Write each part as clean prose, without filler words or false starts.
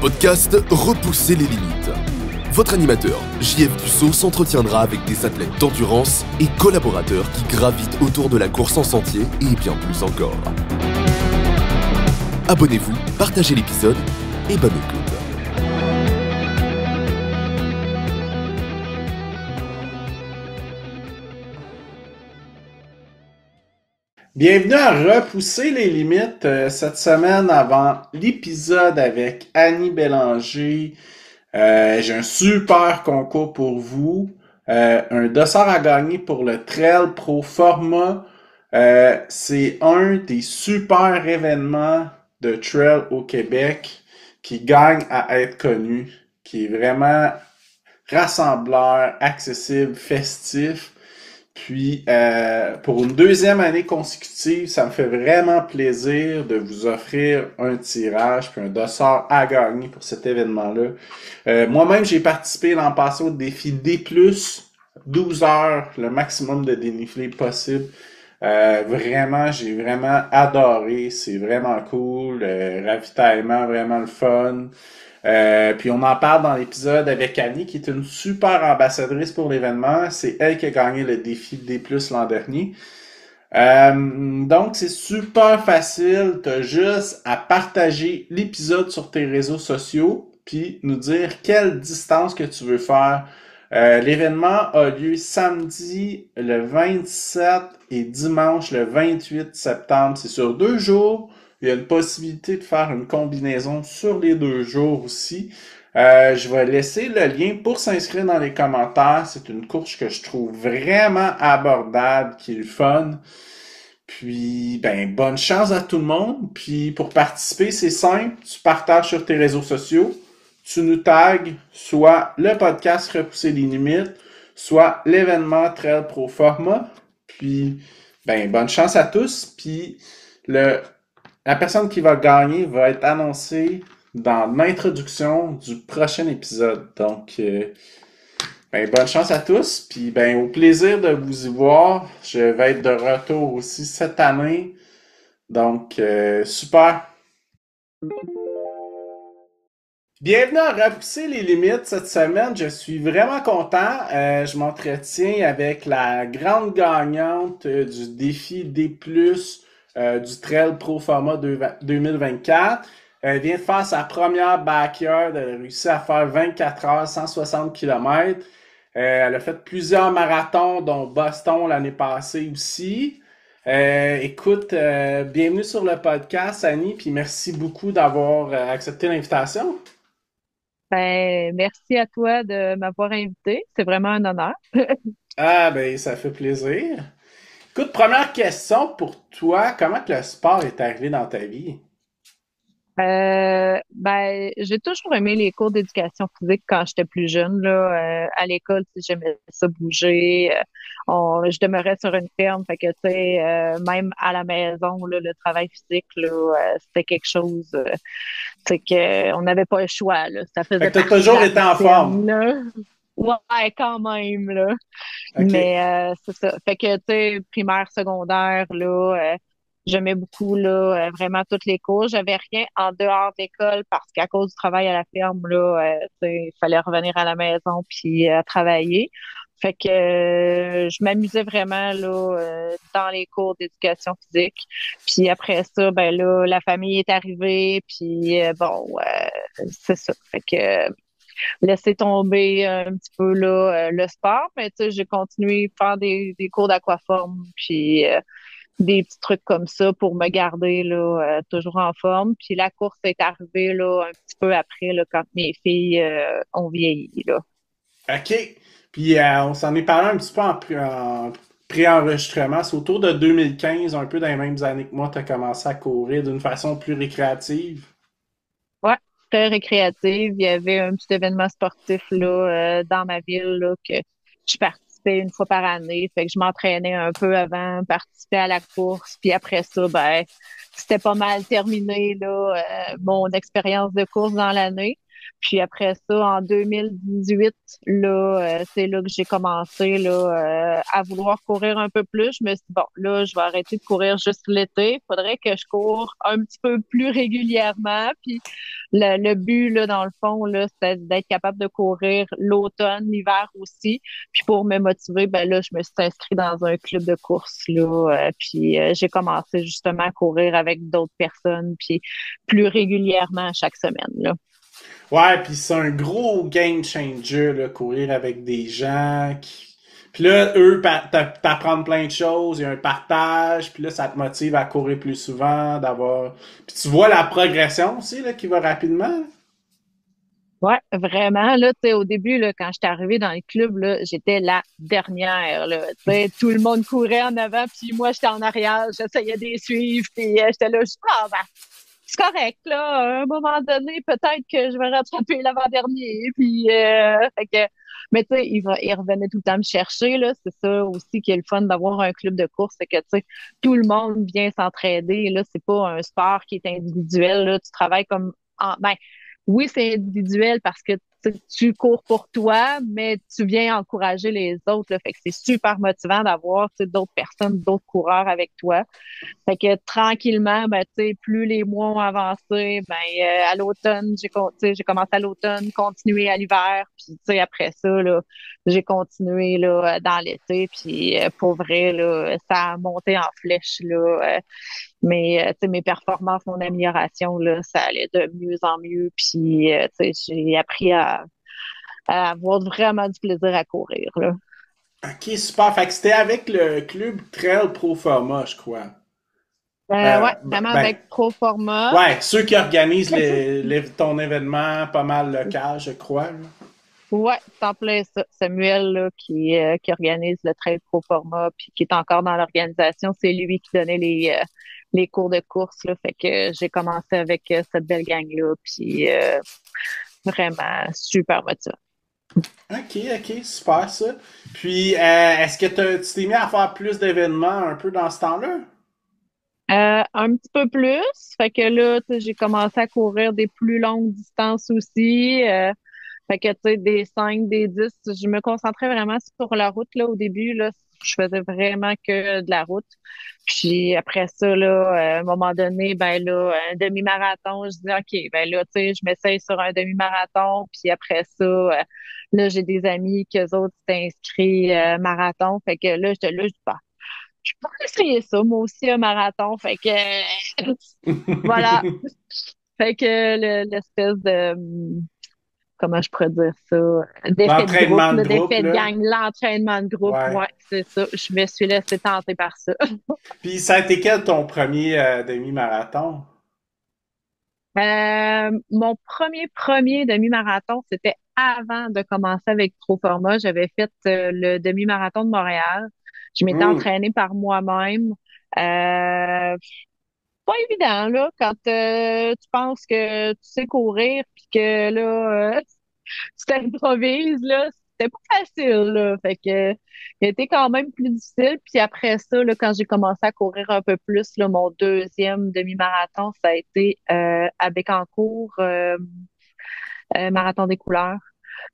podcast Repousser les limites. Votre animateur, JF Dussault, s'entretiendra avec des athlètes d'endurance et collaborateurs qui gravitent autour de la course en sentier et bien plus encore. Abonnez-vous, partagez l'épisode et bonne écoute. Bienvenue à Repousser les limites cette semaine avant l'épisode avec Annie Bélanger. J'ai un super concours pour vous. Un dossard à gagner pour le Trail Pro Format. C'est un des super événements de trail au Québec qui gagne à être connu, qui est vraiment rassembleur, accessible, festif. Puis, pour une deuxième année consécutive, ça me fait vraiment plaisir de vous offrir un tirage puis un dossard à gagner pour cet événement-là. Moi-même, j'ai participé l'an passé au défi D+, 12 heures, le maximum de dénivelé possible. Vraiment, j'ai vraiment adoré. C'est vraiment cool. Ravitaillement, vraiment le fun. Puis on en parle dans l'épisode avec Annie, qui est une super ambassadrice pour l'événement. C'est elle qui a gagné le défi D+, l'an dernier. Donc, c'est super facile. T'as juste à partager l'épisode sur tes réseaux sociaux, puis nous dire quelle distance que tu veux faire. L'événement a lieu samedi le 27 et dimanche le 28 septembre. C'est sur 2 jours. Il y a une possibilité de faire une combinaison sur les 2 jours aussi. Je vais laisser le lien pour s'inscrire dans les commentaires. C'est une course que je trouve vraiment abordable, qui est le fun. Puis, bonne chance à tout le monde. Puis, pour participer, c'est simple. Tu partages sur tes réseaux sociaux. Tu nous tags soit le podcast Repousser les limites, soit l'événement Trail Pro Format. Puis, bonne chance à tous. Puis, la personne qui va gagner va être annoncée dans l'introduction du prochain épisode. Donc, bonne chance à tous. Puis, au plaisir de vous y voir. Je vais être de retour aussi cette année. Donc, super. Bienvenue à Repousser les limites cette semaine. Je suis vraiment content. Je m'entretiens avec la grande gagnante du défi D+, du Trail Pro Format 2024. Elle vient de faire sa première backyard. Elle a réussi à faire 24 heures, 160 km. Elle a fait plusieurs marathons, dont Boston l'année passée aussi. Écoute, bienvenue sur le podcast, Annie, puis merci beaucoup d'avoir accepté l'invitation. Merci à toi de m'avoir invité. C'est vraiment un honneur. Ça fait plaisir. Écoute, première question pour toi. Comment que le sport est arrivé dans ta vie? J'ai toujours aimé les cours d'éducation physique quand j'étais plus jeune, là. À l'école, tu sais, j'aimais ça bouger. Je demeurais sur une ferme, fait que, tu sais, même à la maison, là, le travail physique, là, c'était quelque chose, tu sais, on n'avait pas le choix, là. Ça Fait faisait que t'as partie de toujours la été en routine, forme. là. Ouais, quand même, là. OK. Mais c'est ça. Fait que, tu sais, primaire, secondaire, là, j'aimais beaucoup, là, vraiment toutes les cours. J'avais rien en dehors de l'école parce qu'à cause du travail à la ferme, là, tu sais, il fallait revenir à la maison puis travailler. Fait que je m'amusais vraiment, là, dans les cours d'éducation physique. Puis après ça, là, la famille est arrivée, puis c'est ça. Fait que laisser tomber un petit peu là le sport, mais tu sais, j'ai continué à faire des cours d'aquaforme, puis des petits trucs comme ça pour me garder là toujours en forme. Puis la course est arrivée là un petit peu après là quand mes filles ont vieilli là. OK. Puis on s'en est parlé un petit peu en pré-enregistrement. C'est autour de 2015, un peu dans les mêmes années que moi, tu as commencé à courir d'une façon plus récréative. Ouais, très récréative. Il y avait un petit événement sportif là dans ma ville là que je participais une fois par année. Fait que je m'entraînais un peu avant, participer à la course. Puis après ça, c'était pas mal terminé là mon expérience de course dans l'année. Puis après ça, en 2018, là, c'est là que j'ai commencé là, à vouloir courir un peu plus. Je me suis dit, bon, là, je vais arrêter de courir juste l'été. Il faudrait que je cours un petit peu plus régulièrement. Puis le but, là, dans le fond, là, c'était d'être capable de courir l'automne, l'hiver aussi. Puis pour me motiver, ben là, je me suis inscrite dans un club de course, là. Puis j'ai commencé justement à courir avec d'autres personnes, puis plus régulièrement chaque semaine, là. Ouais, puis c'est un gros game changer, là, courir avec des gens qui... Puis là, eux, t'apprendre plein de choses, il y a un partage, puis là, ça te motive à courir plus souvent, d'avoir... Puis tu vois la progression aussi, là, qui va rapidement. Ouais, vraiment, là, tu sais, au début, là, quand j'étais arrivée dans le club, là, j'étais la dernière, là. Tu sais, tout le monde courait en avant, puis moi, j'étais en arrière, j'essayais de les suivre, puis j'étais là, ben, c'est correct, là. À un moment donné, peut-être que je vais rattraper l'avant-dernier. Puis, fait que, mais tu sais, il revenait tout le temps me chercher, là. C'est ça aussi qui est le fun d'avoir un club de course, c'est que, tu sais, tout le monde vient s'entraider. Là, c'est pas un sport qui est individuel, là. Tu travailles comme ben, oui, c'est individuel parce que tu cours pour toi, mais tu viens encourager les autres, là. Fait que c'est super motivant d'avoir, tu sais, d'autres personnes, d'autres coureurs avec toi. Fait que tranquillement, ben, tu sais, plus les mois ont avancé, ben, à l'automne, tu sais, j'ai commencé à l'automne, continué à l'hiver, puis tu sais, après ça, là, j'ai continué là, dans l'été, puis pour vrai, là, ça a monté en flèche, là. Mais tu sais, mes performances, mon amélioration, là, ça allait de mieux en mieux, puis tu sais, j'ai appris à avoir vraiment du plaisir à courir, là. Ok, super. Fait que c'était avec le club Trail Pro Forma, je crois. Ouais, vraiment Ben, avec Pro Format. ouais, ceux qui organisent ton événement pas mal local, je crois, là. Ouais, c'est en plein ça. Samuel, là, qui organise le Trail Pro Format, puis qui est encore dans l'organisation, c'est lui qui donnait les cours de course, là. Fait que j'ai commencé avec cette belle gang-là, puis vraiment super motivant. Ok, ok, super ça. Puis, est-ce que tu t'es mis à faire plus d'événements un peu dans ce temps-là? Un petit peu plus. Fait que là, tu sais, j'ai commencé à courir des plus longues distances aussi. Fait que, tu sais, des 5 des 10 je me concentrais vraiment sur la route, là, au début, là. Je faisais vraiment que de la route. Puis après ça, là, à un moment donné, ben là, un demi-marathon, je dis, OK, ben là, tu sais, je m'essaye sur un demi-marathon. Puis après ça, là, j'ai des amis qui, eux autres, s'étaient inscrits marathon. Fait que là, j'étais là, je dis, bah, je pourrais essayer ça, moi aussi, un marathon. Fait que, voilà. Fait que l'espèce de, comment je pourrais dire ça, d'effet de groupe, L'entraînement de là, groupe, d'effet de là. gang, l'entraînement de groupe, Ouais. ouais, c'est ça. Je me suis laissé tenter par ça. Puis, ça a été quel ton premier demi-marathon? Mon premier demi-marathon, c'était avant de commencer avec Proforma. J'avais fait le demi-marathon de Montréal. Je m'étais Hmm. entraînée par moi-même. Pas évident, là, quand tu penses que tu sais courir puis que là, tu t'improvises, là, c'était pas facile, là. Fait que, il était quand même plus difficile. Puis après ça, là, quand j'ai commencé à courir un peu plus, là, mon deuxième demi-marathon, ça a été à Bécancour, marathon des couleurs.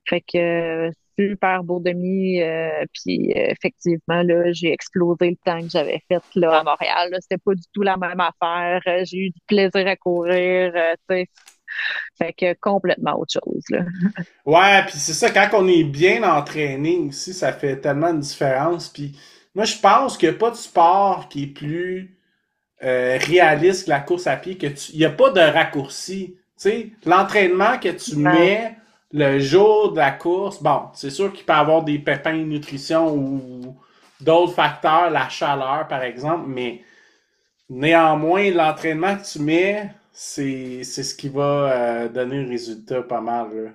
Fait que super beau demi. Puis effectivement, là, j'ai explosé le temps que j'avais fait là à Montréal. Là. C'était pas du tout la même affaire. J'ai eu du plaisir à courir. Tu sais. Fait que complètement autre chose, là. Ouais, puis c'est ça, quand on est bien entraîné aussi, ça fait tellement une différence. Puis moi, je pense qu'il n'y a pas de sport qui est plus réaliste que la course à pied, il n'y a pas de raccourci. Tu sais, l'entraînement que tu Ouais. mets le jour de la course, bon, c'est sûr qu'il peut y avoir des pépins de nutrition ou d'autres facteurs, la chaleur par exemple, mais néanmoins, l'entraînement que tu mets, c'est ce qui va donner le résultat pas mal, là.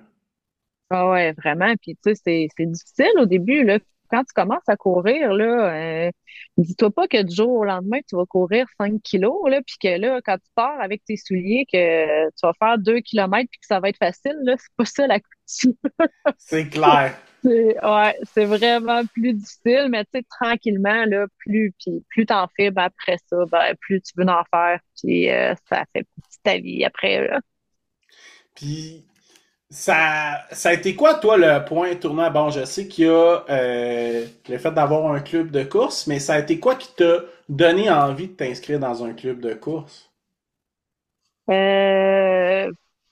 Ah ouais, vraiment. Puis tu sais, c'est difficile au début, là. Quand tu commences à courir, là, dis-toi pas que du jour au lendemain, tu vas courir 5 kilos, là, puis que là, quand tu pars avec tes souliers, que tu vas faire 2 kilomètres, puis que ça va être facile, là, c'est pas ça la couture. C'est clair. Ouais, c'est vraiment plus difficile, mais tu sais, tranquillement, là, plus t'en fais, ben après ça, ben, plus tu veux en faire, puis ça fait partie de ta vie après, là. Puis Ça a été quoi, toi, le point tournant? Bon, je sais qu'il y a le fait d'avoir un club de course, mais ça a été quoi qui t'a donné envie de t'inscrire dans un club de course? Euh,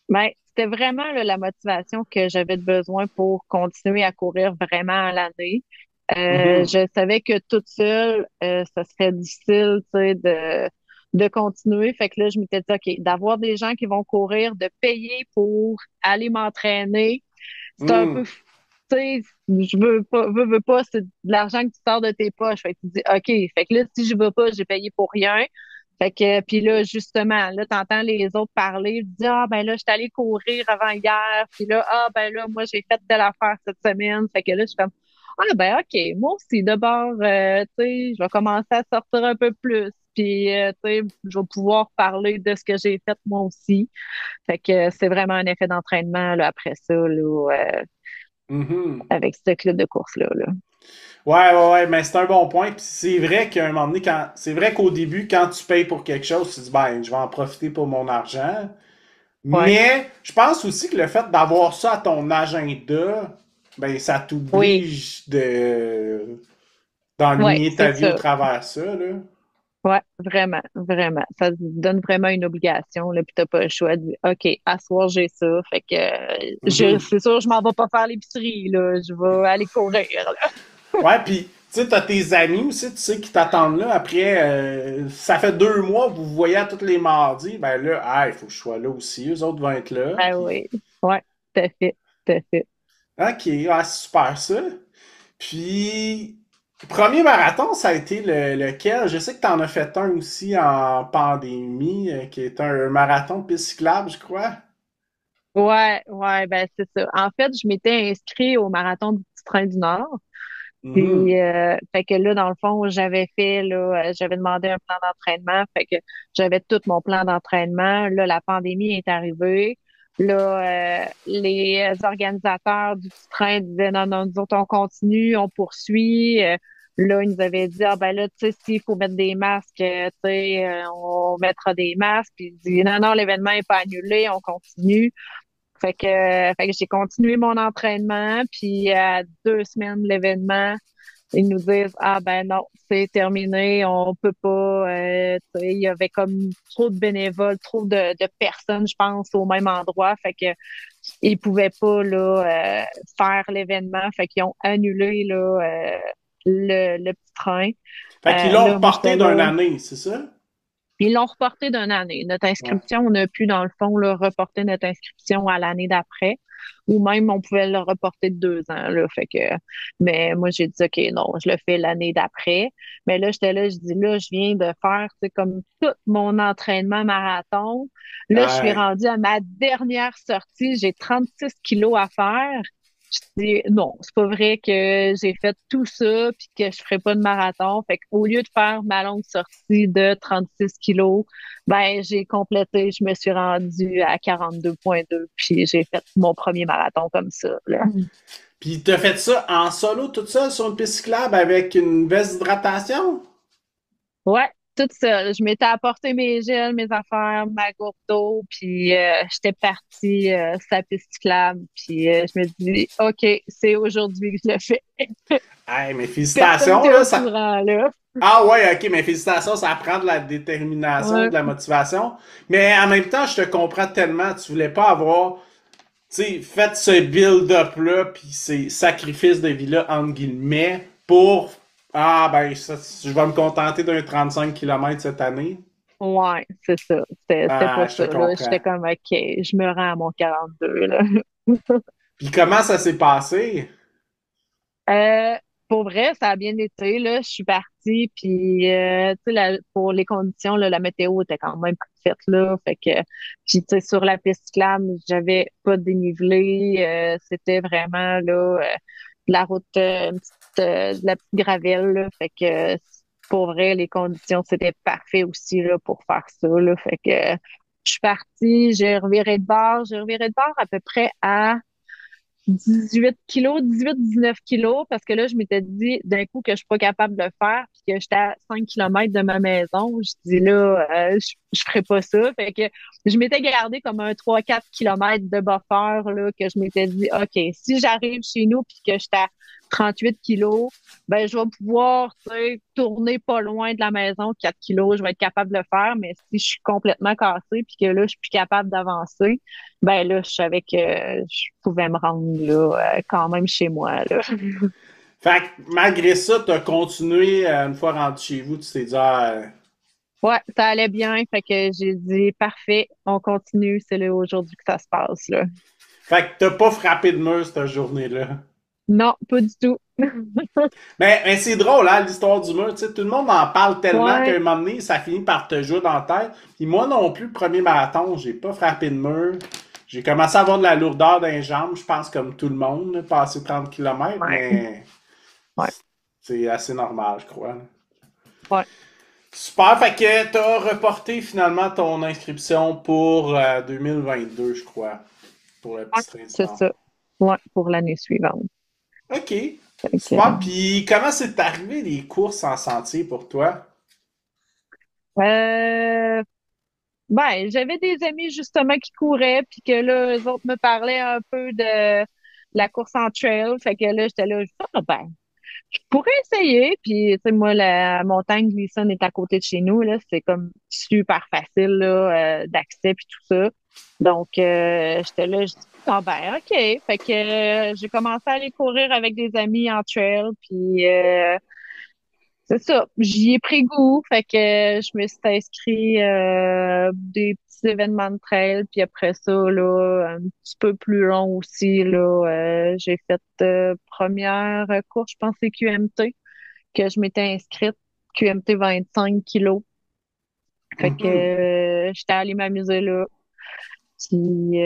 ben, c'était vraiment là, la motivation que j'avais de besoin pour continuer à courir vraiment à l'année. Mhm. Je savais que toute seule, ça serait difficile, tu sais, de continuer. Fait que là, je m'étais dit, OK, d'avoir des gens qui vont courir, de payer pour aller m'entraîner, c'est un peu, Mm. tu sais, veux pas, c'est de l'argent que tu sors de tes poches. Fait que tu dis, OK, fait que là, si je veux pas, j'ai payé pour rien. Fait que, puis là, justement, là, t'entends les autres parler, tu dis, ah, ben là, je suis allée courir avant hier, puis là, ah, ben là, moi, j'ai fait telle affaire cette semaine. Fait que là, je suis comme, ah, ben, OK, moi aussi, d'abord, tu sais, je vais commencer à sortir un peu plus, puis, tu sais, je vais pouvoir parler de ce que j'ai fait moi aussi. Fait que c'est vraiment un effet d'entraînement, là, après ça, là, Mhm. avec ce club de course-là, là. Ouais, mais c'est un bon point. Puis c'est vrai qu'à un moment donné, c'est vrai qu'au début, quand tu payes pour quelque chose, tu te dis, ben, je vais en profiter pour mon argent. Ouais. Mais je pense aussi que le fait d'avoir ça à ton agenda, ben, ça Oui. t'oblige de Ouais, d'enligner ta c'est vie au ça. travers de ça, là. Ouais, vraiment, vraiment. Ça te donne vraiment une obligation, là, puis t'as pas le choix de dire, OK, à soir, j'ai ça. Fait que, Mhm. c'est sûr, je m'en vais pas faire l'épicerie, là. Je vais aller courir, là. Ouais, puis tu sais, t'as tes amis aussi, tu sais, qui t'attendent là. Après, ça fait 2 mois que vous vous voyez à tous les mardis. Ben là, ah, il faut que je sois là aussi. Eux autres vont être là. Ah Puis, oui. Ouais, tout à fait, tout à fait. ok, ah, c'est super ça. Puis, le premier marathon, ça a été lequel? Je sais que t'en as fait un aussi en pandémie, qui est un marathon piste cyclable, je crois. Ouais, ouais, ben c'est ça. En fait, je m'étais inscrit au marathon du Petit Train du Nord. Mhm. Puis, fait que là, dans le fond, j'avais fait, là, j'avais demandé un plan d'entraînement. Fait que j'avais tout mon plan d'entraînement. Là, la pandémie est arrivée. Là, les organisateurs du petit train disaient, non, non, nous autres, on continue, on poursuit. Là, ils nous avaient dit, ah, ben là, tu sais, s'il faut mettre des masques, tu sais, on mettra des masques. Puis, ils disent, non, non, l'événement est pas annulé, on continue. Fait que j'ai continué mon entraînement, puis à 2 semaines de l'événement, ils nous disent, ah ben non, c'est terminé, on peut pas. Tu sais, il y avait comme trop de bénévoles, trop de personnes, je pense, au même endroit. Fait que ils pouvaient pas là faire l'événement. Fait qu'ils ont annulé là le petit train. Fait qu'ils l'ont Là, moi reporté j'étais d'une là. année, c'est ça? Ils l'ont reporté d'une année. Notre Ouais. inscription, on a pu, dans le fond, là, reporter notre inscription à l'année d'après. Ou même, on pouvait le reporter de 2 ans, là. Fait que, mais moi, j'ai dit, OK, non, je le fais l'année d'après. Mais là, j'étais là, je dis, là, je viens de faire, tu sais, comme tout mon entraînement marathon. Là, je suis Ouais. rendue à ma dernière sortie. J'ai 36 kilos à faire. Je dis, non, c'est pas vrai que j'ai fait tout ça puis que je ferai pas de marathon. Fait qu'au lieu de faire ma longue sortie de 36 kilos, ben, j'ai complété, je me suis rendue à 42,2 puis j'ai fait mon premier marathon comme ça, là. Puis t'as fait ça en solo, toute seule, sur une piste cyclable avec une veste d'hydratation? Ouais, toute seule. Je m'étais apporté mes gels, mes affaires, ma gourde d'eau, puis j'étais partie sur la piste cyclable, puis je me dis, OK, c'est aujourd'hui que je le fais. Hey, mais Personne félicitations, n'était là, au ça... courant, là. Ah ouais, ok, mais félicitations, ça prend de la détermination, Ouais. de la motivation. Mais en même temps, je te comprends tellement, tu voulais pas avoir, tu sais, fait ce build-up-là, puis ces sacrifices de vie-là, entre guillemets, pour, ah ben, ça, je vais me contenter d'un 35 km cette année. Ouais, c'est ça. C'était Ah, pas je te ça, là. comprends. J'étais comme, OK, je me rends à mon 42, là. Puis comment ça s'est passé? Euh, pour vrai, ça a bien été, là. Je suis partie, puis, tu sais, pour les conditions, là, la météo était quand même parfaite, là. Fait que, puis, tu sais, sur la piste cyclable, j'avais pas de dénivelé. C'était vraiment, là, de la route, de la petite gravelle, là. Fait que, pour vrai, les conditions, c'était parfait aussi, là, pour faire ça, là. Fait que, je suis partie, j'ai reviré de bord à peu près à 18 kilos, 18, 19 kilos, parce que là, je m'étais dit d'un coup que je suis pas capable de le faire, puis que j'étais à 5 kilomètres de ma maison. Je dis là, je ferais pas ça. Fait que je m'étais gardé comme un 3-4 kilomètres de buffer, là, que je m'étais dit, OK, si j'arrive chez nous puis que j'étais à 38 kilos, ben, je vais pouvoir, tu sais, tourner pas loin de la maison, 4 kilos, je vais être capable de le faire, mais si je suis complètement cassée puis que là, je suis plus capable d'avancer, ben là, je savais que je pouvais me rendre là, quand même chez moi, là. Fait que malgré ça, t'as continué, une fois rendu chez vous, tu t'es dit, Ouais, ça allait bien, fait que j'ai dit parfait, on continue, c'est là aujourd'hui que ça se passe, là. fait que t'as pas frappé de mur cette journée-là. Non, pas du tout. Mais c'est drôle, hein, l'histoire du mur. Tu sais, tout le monde en parle tellement qu'à un Ouais, moment donné, ça finit par te jouer dans la tête. Puis moi non plus, le premier marathon, j'ai pas frappé de mur. J'ai commencé à avoir de la lourdeur dans les jambes, je pense comme tout le monde, là, passer 30 km, ouais, mais ouais, c'est assez normal, je crois. ouais, Super, fait que t'as reporté finalement ton inscription pour 2022, je crois, pour le ouais, petit train du c'est Nord. ça. Ouais, pour l'année suivante. OK. Fait que, Super, puis comment c'est arrivé les courses en sentier pour toi? ben, j'avais des amis justement qui couraient, puis que là, eux autres me parlaient un peu de la course en trail. Fait que là, j'étais là, ah, ben, je pourrais essayer. Puis, tu sais, moi, la montagne Gleason est à côté de chez nous, là. C'est comme super facile, là, d'accès puis tout ça. Donc, j'étais là, je dis, ah ben, OK. Fait que j'ai commencé à aller courir avec des amis en trail. Puis, c'est ça, j'y ai pris goût, fait que je me suis inscrit des petits événements de trail, puis après ça, là, un petit peu plus long aussi, là, j'ai fait première course, je pense que c'est QMT, que je m'étais inscrite, QMT 25 kilos. Fait que Mhm. j'étais allée m'amuser là. Puis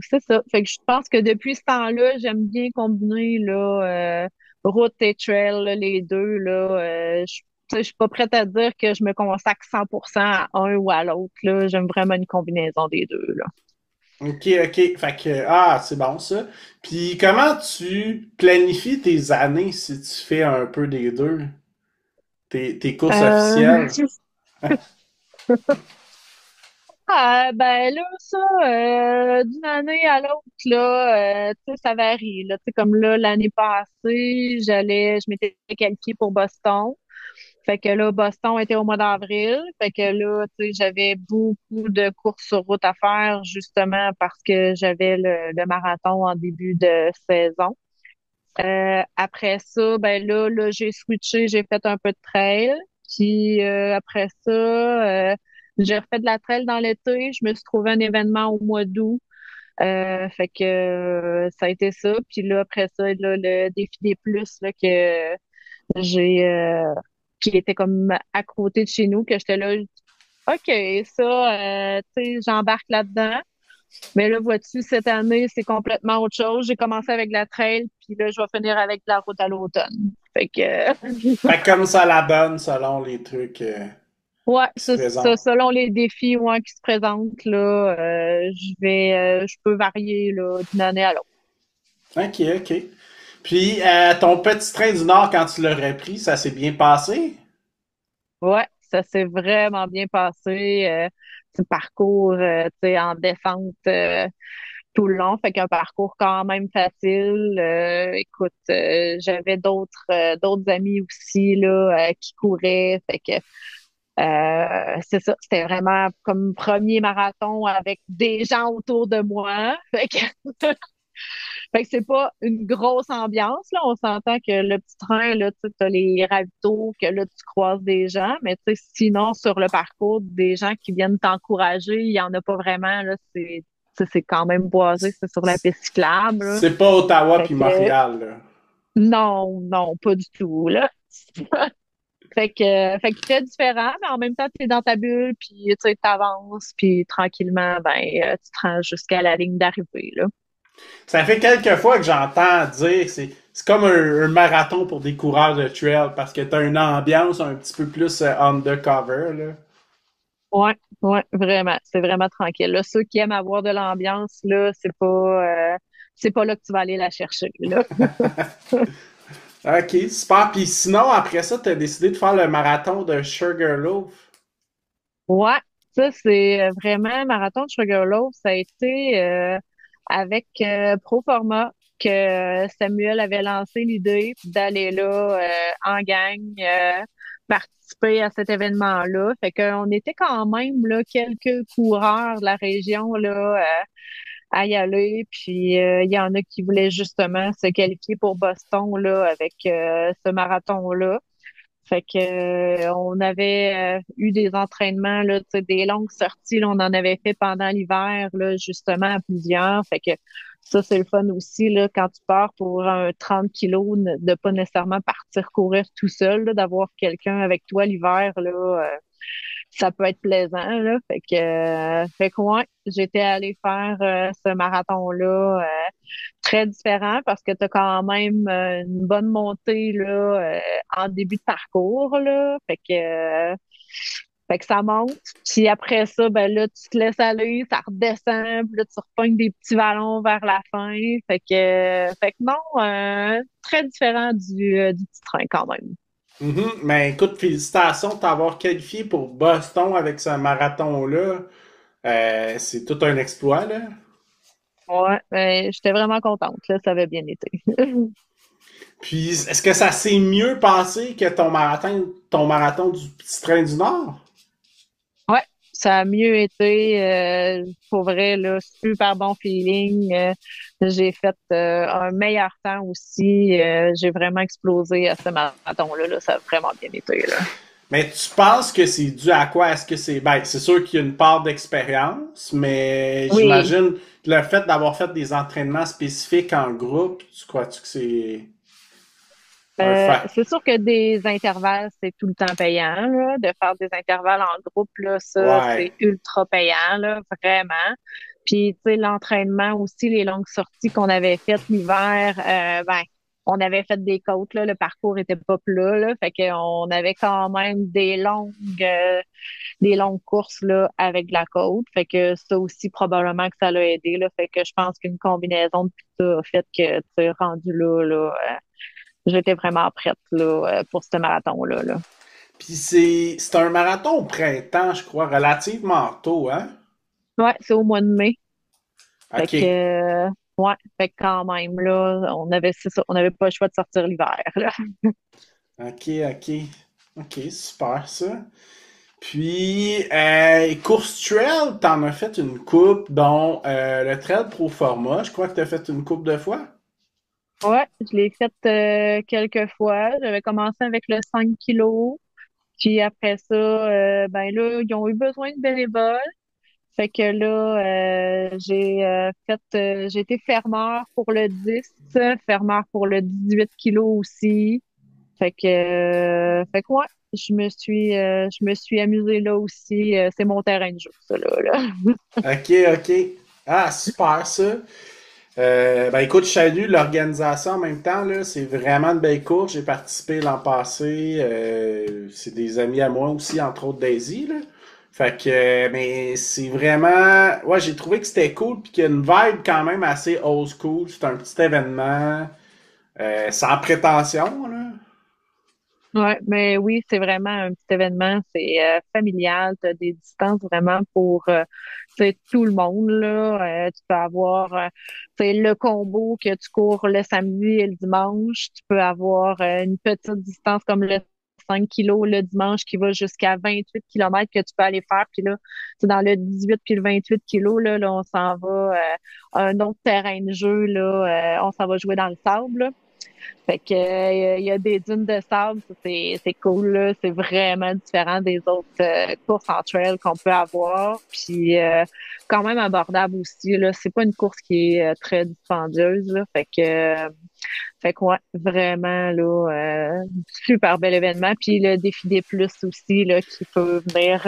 c'est ça. Fait que je pense que depuis ce temps-là, j'aime bien combiner là route et trail, là, les deux là. Tu sais, je suis pas prête à dire que je me consacre 100% à un ou à l'autre là. J'aime vraiment une combinaison des deux là. OK, OK. Fait que, ah, c'est bon ça. Puis comment tu planifies tes années si tu fais un peu des deux? Tes courses Euh, officielles? ben là, ça, d'une année à l'autre, là, tu sais, ça varie. Là. Tu sais, comme là, l'année passée, je m'étais qualifiée pour Boston. Fait que là, Boston était au mois d'avril. Fait que là, tu sais, j'avais beaucoup de courses sur route à faire, justement parce que j'avais le marathon en début de saison. Après ça, ben là, j'ai switché, j'ai fait un peu de trail. Puis après ça, j'ai refait de la trail dans l'été. Je me suis trouvé un événement au mois d'août. Fait que ça a été ça. Puis là, après ça, là, le défi des plus là, que j'ai qui était comme à côté de chez nous, que j'étais là, OK, ça, tu sais, j'embarque là-dedans. Mais là, vois-tu, cette année, c'est complètement autre chose. J'ai commencé avec la trail, puis là, je vais finir avec la route à l'automne. Fait que, Fait que comme ça la donne selon les trucs ouais, qui se c'est ça, présentent. selon les défis, ouais, qui se présentent, là, je peux varier, là, d'une année à l'autre. OK, OK. Puis ton petit train du Nord, quand tu l'aurais pris, ça s'est bien passé? Ouais, ça s'est vraiment bien passé. C'est un parcours, tu sais, en descente, tout le long, fait qu'un parcours quand même facile. Écoute, j'avais d'autres amis aussi là qui couraient, fait que c'est ça, c'était vraiment comme premier marathon avec des gens autour de moi. Fait que c'est pas une grosse ambiance là. On s'entend que le petit train là, tu as les ravitaux, que là tu croises des gens, mais tu sais sinon sur le parcours des gens qui viennent t'encourager, il y en a pas vraiment là. C'est quand même boisé, c'est sur la piste cyclable, là. C'est pas Ottawa Fait puis que Montréal, là. non, non, pas du tout, là. Fait que très différent, mais en même temps, tu es dans ta bulle, puis tu sais, t'avances, puis tranquillement, ben, tu te rends jusqu'à la ligne d'arrivée, là. Ça fait quelques fois que j'entends dire que c'est comme un marathon pour des coureurs de trail parce que t'as une ambiance un petit peu plus undercover, là. Ouais, ouais, vraiment. C'est vraiment tranquille. Là, ceux qui aiment avoir de l'ambiance, là, c'est pas là que tu vas aller la chercher, là. Ok, super. Puis sinon, après ça, tu as décidé de faire le marathon de Sugarloaf. Ouais, ça, c'est vraiment Marathon de Sugarloaf. Ça a été avec Proforma que Samuel avait lancé l'idée d'aller là en gang participer à cet événement-là. Fait qu'on était quand même là quelques coureurs de la région là à y aller. Puis il y en a qui voulaient justement se qualifier pour Boston là avec ce marathon-là. Fait que on avait eu des entraînements là, tu sais, des longues sorties, là, on en avait fait pendant l'hiver là, justement à plusieurs. Fait que ça c'est le fun aussi là quand tu pars pour un 30 kilos de pas nécessairement partir courir tout seul, là, d'avoir quelqu'un avec toi l'hiver là. Ça peut être plaisant, là. Fait que ouais, j'étais allée faire ce marathon-là très différent parce que tu as quand même une bonne montée là en début de parcours, là. Fait que ça monte. Puis après ça, ben là, tu te laisses aller, ça redescend, puis là, tu repognes des petits vallons vers la fin. Fait que non, très différent du petit train quand même. Mhm. Mais écoute, félicitations de t'avoir qualifié pour Boston avec ce marathon-là. C'est tout un exploit, là. Ouais, ben, j'étais vraiment contente, là, ça avait bien été. Puis, est-ce que ça s'est mieux passé que ton marathon du Petit Train du Nord? Ouais, ça a mieux été, pour vrai, là, super bon feeling. J'ai fait un meilleur temps aussi. J'ai vraiment explosé à ce marathon-là, là, ça a vraiment bien été, là. Mais tu penses que c'est dû à quoi? Est-ce que c'est sûr qu'il y a une part d'expérience, mais Oui, j'imagine que le fait d'avoir fait des entraînements spécifiques en groupe, tu crois-tu que c'est un fait? c'est sûr que des intervalles, c'est tout le temps payant, là, de faire des intervalles en groupe, là, ça, Ouais. c'est ultra payant, là, vraiment. Puis, tu sais, l'entraînement aussi, les longues sorties qu'on avait faites l'hiver, ben, on avait fait des côtes, là, le parcours était pas plat, là, fait qu'on avait quand même des longues courses, là, avec de la côte, fait que ça aussi, probablement que ça l'a aidé, là, fait que je pense qu'une combinaison de tout ça a fait que tu es rendu là, j'étais vraiment prête, là, pour ce marathon-là, là. Puis c'est un marathon au printemps, je crois, relativement tôt, hein? Ouais, c'est au mois de mai. Fait que, OK. ouais, fait que quand même, là, c'est ça, on n'avait pas le choix de sortir l'hiver, là. OK, OK. OK, super ça. Puis, course trail, t'en as fait une coupe, dont le trail pro format. Je crois que t'as fait une coupe de fois. Ouais, je l'ai fait quelques fois. J'avais commencé avec le 5 kilos. Puis après ça, ben là, ils ont eu besoin de bénévoles. Fait que là, j'ai été fermeur pour le 10, fermeur pour le 18 kilos aussi. Fait que ouais, je me suis amusée là aussi. C'est mon terrain de jeu, ça là. OK, OK. Ah, super ça. Ben écoute, je salue l'organisation en même temps, là. C'est vraiment une belle course. J'ai participé l'an passé. C'est des amis à moi aussi, entre autres Daisy, là. Fait que, mais c'est vraiment. Ouais, j'ai trouvé que c'était cool, puis qu'il y a une vibe quand même assez old school. C'est un petit événement, sans prétention, là. Ouais, mais oui, c'est vraiment un petit événement, c'est familial, tu as des distances vraiment pour tu sais, tout le monde là. Tu peux avoir tu sais, le combo que tu cours le samedi et le dimanche. Tu peux avoir une petite distance comme le 5 kilos le dimanche qui va jusqu'à 28 kilomètres que tu peux aller faire. Puis là, c'est dans le 18 puis le 28 kilos, là on s'en va à un autre terrain de jeu, là, on s'en va jouer dans le sable, là. Fait que, il y a des dunes de sable, ça, c'est cool, là. C'est vraiment différent des autres courses en trail qu'on peut avoir. Puis quand même abordable aussi, là. C'est pas une course qui est très dispendieuse, là. Fait que ouais, vraiment, là, super bel événement. Puis le défi des plus aussi, là, qui peut venir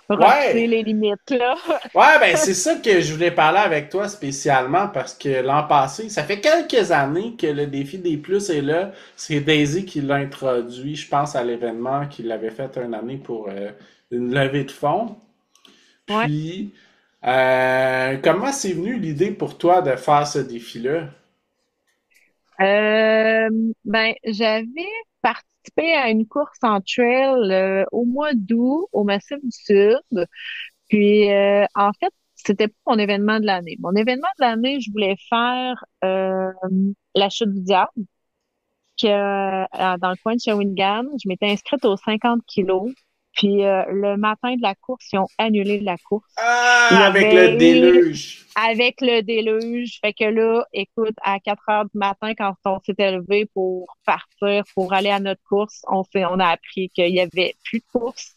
repousser Ouais! les limites, là. Ouais, ben c'est ça que je voulais parler avec toi spécialement parce que l'an passé, ça fait quelques années que le défi des plus est là. C'est Daisy qui l'a introduit, je pense, à l'événement qu'il avait fait une année pour une levée de fonds. Ouais. Puis, Comment c'est venu l'idée pour toi de faire ce défi-là? Euh, j'avais participé à une course en trail au mois d'août au Massif du Sud. Puis, en fait, c'était pas mon événement de l'année. Mon événement de l'année, je voulais faire la chute du diable, dans le coin de Shawinigan. Je m'étais inscrite aux 50 kilos. Puis, le matin de la course, ils ont annulé la course. Il Ah, y avec le avait déluge. avec le déluge. Fait que là, écoute, à 4 heures du matin, quand on s'était levé pour partir, pour aller à notre course, on a appris qu'il y avait plus de course.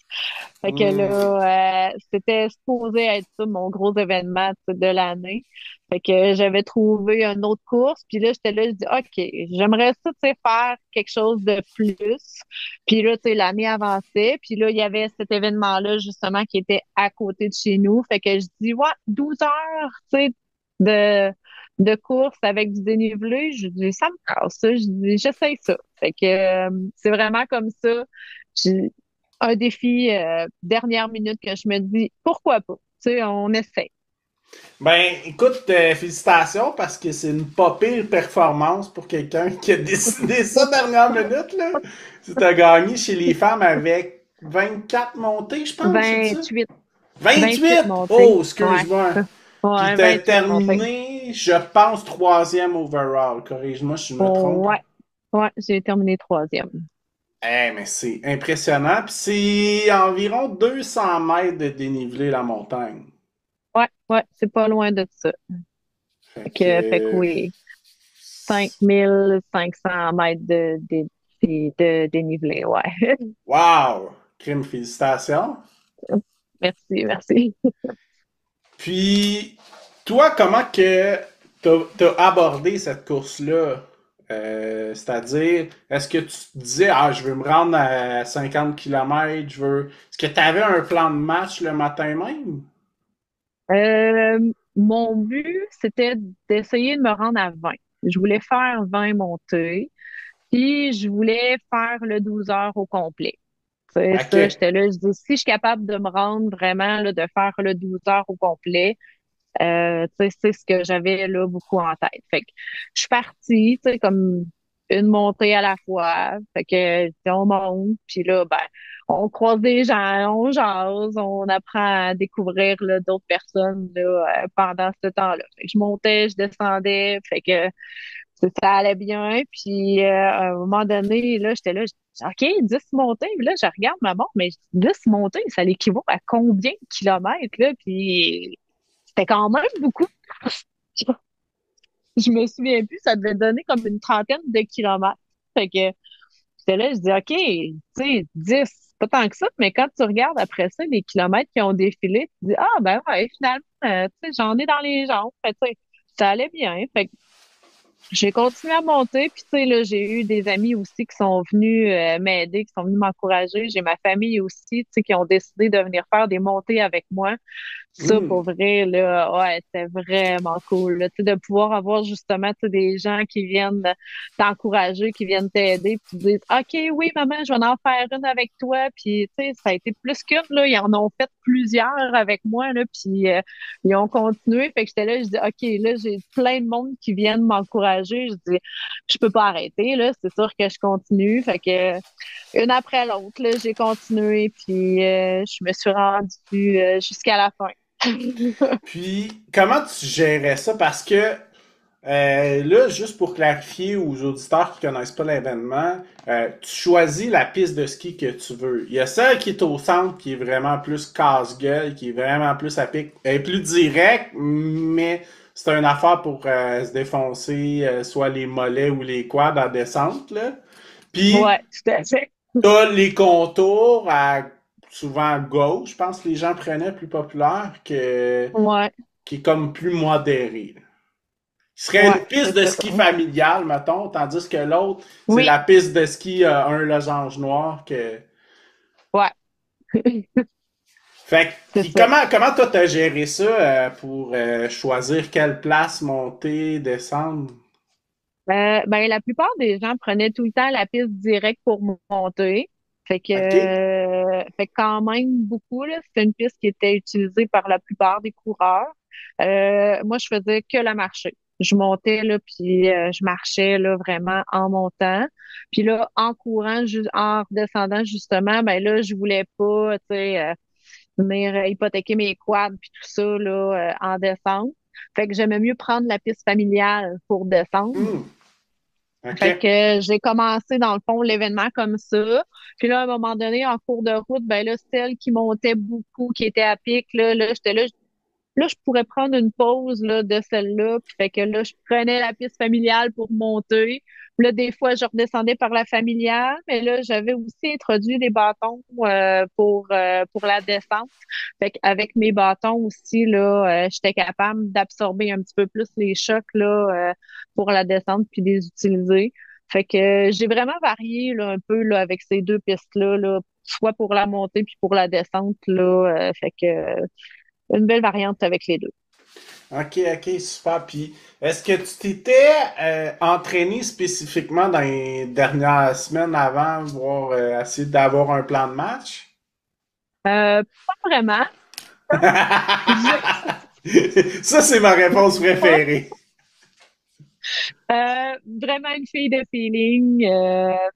Fait que Hmm. là, c'était supposé être ça, mon gros événement tu sais, de l'année. Fait que j'avais trouvé une autre course, puis là, j'étais là, je dis, OK, j'aimerais ça, tu sais, faire quelque chose de plus. Puis là, tu sais, l'année avançait, puis là, il y avait cet événement-là, justement, qui était à côté de chez nous. Fait que je dis, ouais, 12 heures, tu sais, de, de course avec du dénivelé. Je dis, ça me casse, ça. Je dis, j'essaye ça. Fait que c'est vraiment comme ça. J'ai un défi dernière minute que je me dis, pourquoi pas? Tu sais, on essaie. Ben, écoute, félicitations parce que c'est une pas pire performance pour quelqu'un qui a décidé ça dernière minute, là. Tu as gagné chez les femmes avec 24 montées, je pense, c'est ça? 28, 28 28! montées. Oh, Ouais. excuse-moi. Puis Ouais, t'as 28 montées. terminé, je pense, troisième overall. Corrige-moi si je me trompe. Ouais. Ouais, j'ai terminé troisième. Eh, mais c'est impressionnant. Puis c'est environ 200 mètres de dénivelé la montagne. Ouais, ouais, c'est pas loin de ça. Fait Fait que que... oui, 5 500 mètres de dénivelé, ouais. Wow! Crime, félicitations. Merci, merci. Puis, toi, comment que t'as abordé cette course-là? C'est-à-dire, est-ce que tu te disais, ah, je veux me rendre à 50 km, je veux... Est-ce que tu avais un plan de match le matin même? Mon but, c'était d'essayer de me rendre à 20. Je voulais faire 20 montées, puis je voulais faire le 12 heures au complet. C'est ça, OK. j'étais là, je dis, si je suis capable de me rendre vraiment, là, de faire le 12 heures au complet, tu sais, c'est ce que j'avais là beaucoup en tête. Fait que je suis partie, tu sais, comme une montée à la fois. Fait que tu sais, on monte, puis là, ben, on croise des gens, on jase, on apprend à découvrir là, d'autres personnes là, pendant ce temps-là. Fait que je montais, je descendais, fait que ça allait bien. Puis à un moment donné, là, j'étais là, je dis, OK, 10 montées. Puis là, je regarde ma montre, mais 10 montées, ça l'équivaut à combien de kilomètres, là? Puis c'était quand même beaucoup. Je me souviens plus, ça devait donner comme une trentaine de kilomètres. Fait que j'étais là, je dis, OK, tu sais, 10, c'est pas tant que ça, mais quand tu regardes après ça, les kilomètres qui ont défilé, tu dis, ah, ben ouais, finalement, tu sais, j'en ai dans les jambes. Fait, tu sais, ça allait bien. Fait que j'ai continué à monter, puis tu sais, là, j'ai eu des amis aussi qui sont venus m'aider, qui sont venus m'encourager. J'ai ma famille aussi, tu sais, qui ont décidé de venir faire des montées avec moi. Ça, Hmm. pour vrai, là, ouais, c'était vraiment cool, là, tu sais, de pouvoir avoir justement, tu sais, des gens qui viennent t'encourager, qui viennent t'aider, puis te disent, OK, oui, maman, je vais en faire une avec toi, puis, tu sais, ça a été plus qu'une, là, ils en ont fait plusieurs avec moi, là, puis ils ont continué, fait que j'étais là, je dis, OK, là, j'ai plein de monde qui viennent m'encourager, je dis, je peux pas arrêter, là, c'est sûr que je continue, fait que une après l'autre, là, j'ai continué, puis je me suis rendue jusqu'à la fin. Puis, comment tu gérais ça? Parce que là, juste pour clarifier aux auditeurs qui connaissent pas l'événement, tu choisis la piste de ski que tu veux. Il y a celle qui est au centre, qui est vraiment plus casse-gueule, qui est vraiment plus à pic, elle est plus directe, mais c'est une affaire pour se défoncer soit les mollets ou les quads en descente, là. Puis, Ouais, tout à fait. t'as les contours souvent à gauche, je pense que les gens prenaient plus populaire Ouais, qui est comme plus modéré, là. Ce serait ouais, une piste c'est de ça. ski familiale, mettons, tandis que l'autre, c'est Oui, la piste de ski un losange noir que. ouais, Fait que, c'est puis ça. comment toi t'as géré ça pour choisir quelle place monter, descendre? Ben, la plupart des gens prenaient tout le temps la piste directe pour monter. OK. Fait que quand même beaucoup, là. C'était une piste qui était utilisée par la plupart des coureurs. Moi, je faisais que la marcher. Je montais, là, puis je marchais, là, vraiment en montant. Puis là, en courant, en redescendant, justement, ben là, je voulais pas, tu sais, venir hypothéquer mes quads puis tout ça, là, en descente. Fait que j'aimais mieux prendre la piste familiale pour descendre. Hmm. Fait OK. que j'ai commencé dans le fond l'événement comme ça. Puis là, à un moment donné, en cours de route, ben là, celle qui montait beaucoup, qui était à pic, là, j'étais là, je pourrais prendre une pause là, de celle-là. Puis fait que là, je prenais la piste familiale pour monter. Puis là, des fois, je redescendais par la familiale, mais là, j'avais aussi introduit des bâtons pour la descente. Fait qu'avec mes bâtons aussi, là, j'étais capable d'absorber un petit peu plus les chocs là, pour la descente puis les utiliser. Fait que j'ai vraiment varié là, un peu là, avec ces deux pistes-là, là, soit pour la montée puis pour la descente. Là, fait que une belle variante avec les deux. OK, OK, super. Puis, est-ce que tu t'étais entraîné spécifiquement dans les dernières semaines avant, voire essayer d'avoir un plan de match? Pas vraiment. J'ai Ça, c'est ma réponse pas préférée. vraiment une fille de feeling.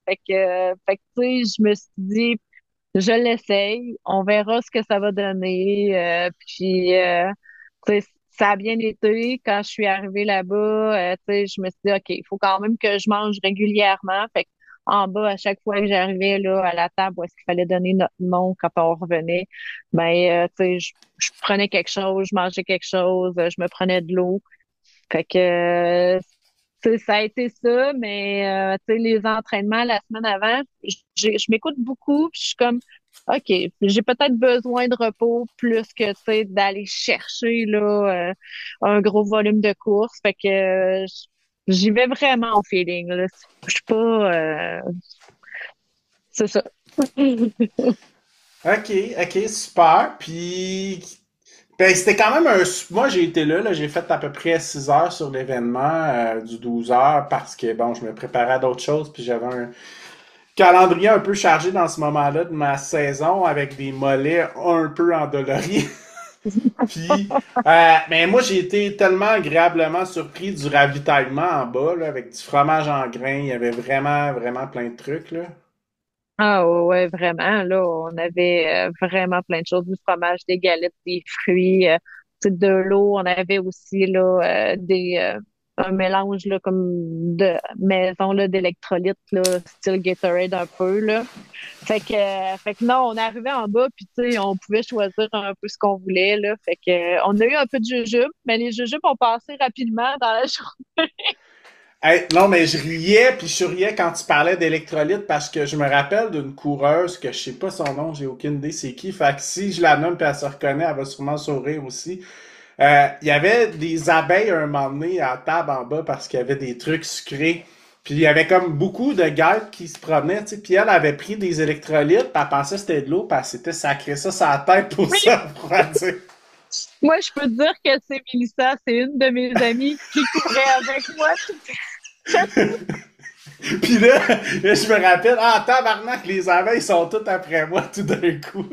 Fait que, tu sais, je me suis dit, je l'essaye, on verra ce que ça va donner. Tu sais, ça a bien été. Quand je suis arrivée là-bas, tu sais, je me suis dit, OK, il faut quand même que je mange régulièrement. Fait que en bas, à chaque fois que j'arrivais là à la table où est-ce qu'il fallait donner notre nom quand on revenait, ben, tu sais, je prenais quelque chose, je mangeais quelque chose, je me prenais de l'eau. Fait que tu sais, ça a été ça, mais tu sais, les entraînements la semaine avant, je m'écoute beaucoup, puis je suis comme OK, j'ai peut-être besoin de repos plus que tu sais d'aller chercher là un gros volume de course. Fait que j'y vais vraiment au feeling. Là. Je suis pas c'est ça. OK, OK, super. Puis, ben, c'était quand même un. Moi, j'ai été là, j'ai fait à peu près 6 heures sur l'événement, du 12 heures, parce que, bon, je me préparais à d'autres choses, puis j'avais un calendrier un peu chargé dans ce moment-là de ma saison, avec des mollets un peu endoloris. Puis, mais moi, j'ai été tellement agréablement surpris du ravitaillement en bas, là, avec du fromage en grains. Il y avait vraiment, vraiment plein de trucs, là. Ah ouais, ouais, vraiment. Là, on avait vraiment plein de choses, du fromage, des galettes, des fruits, tu sais, de l'eau. On avait aussi là un mélange là comme de maison là d'électrolytes là, style Gatorade un peu là. Fait que non, on arrivait en bas puis tu sais, on pouvait choisir un peu ce qu'on voulait là. Fait que on a eu un peu de jujubes, mais les jujubes ont passé rapidement dans la journée. Hey, non, mais je riais, puis je souriais quand tu parlais d'électrolytes parce que je me rappelle d'une coureuse que je sais pas son nom, j'ai aucune idée c'est qui. Fait que si je la nomme puis elle se reconnaît, elle va sûrement sourire aussi. Il y avait des abeilles un moment donné à la table en bas parce qu'il y avait des trucs sucrés. Puis il y avait comme beaucoup de guêpes qui se promenaient, tu sais. Puis elle avait pris des électrolytes, puis elle pensait que c'était de l'eau, puis elle s'était sacré ça sur la tête pour Oui, ça refroidir. moi je peux te dire que c'est Mélissa, c'est une de mes amies qui courait avec moi. Puis là, je me rappelle, ah, tabarnak, les abeilles sont toutes après moi tout d'un coup.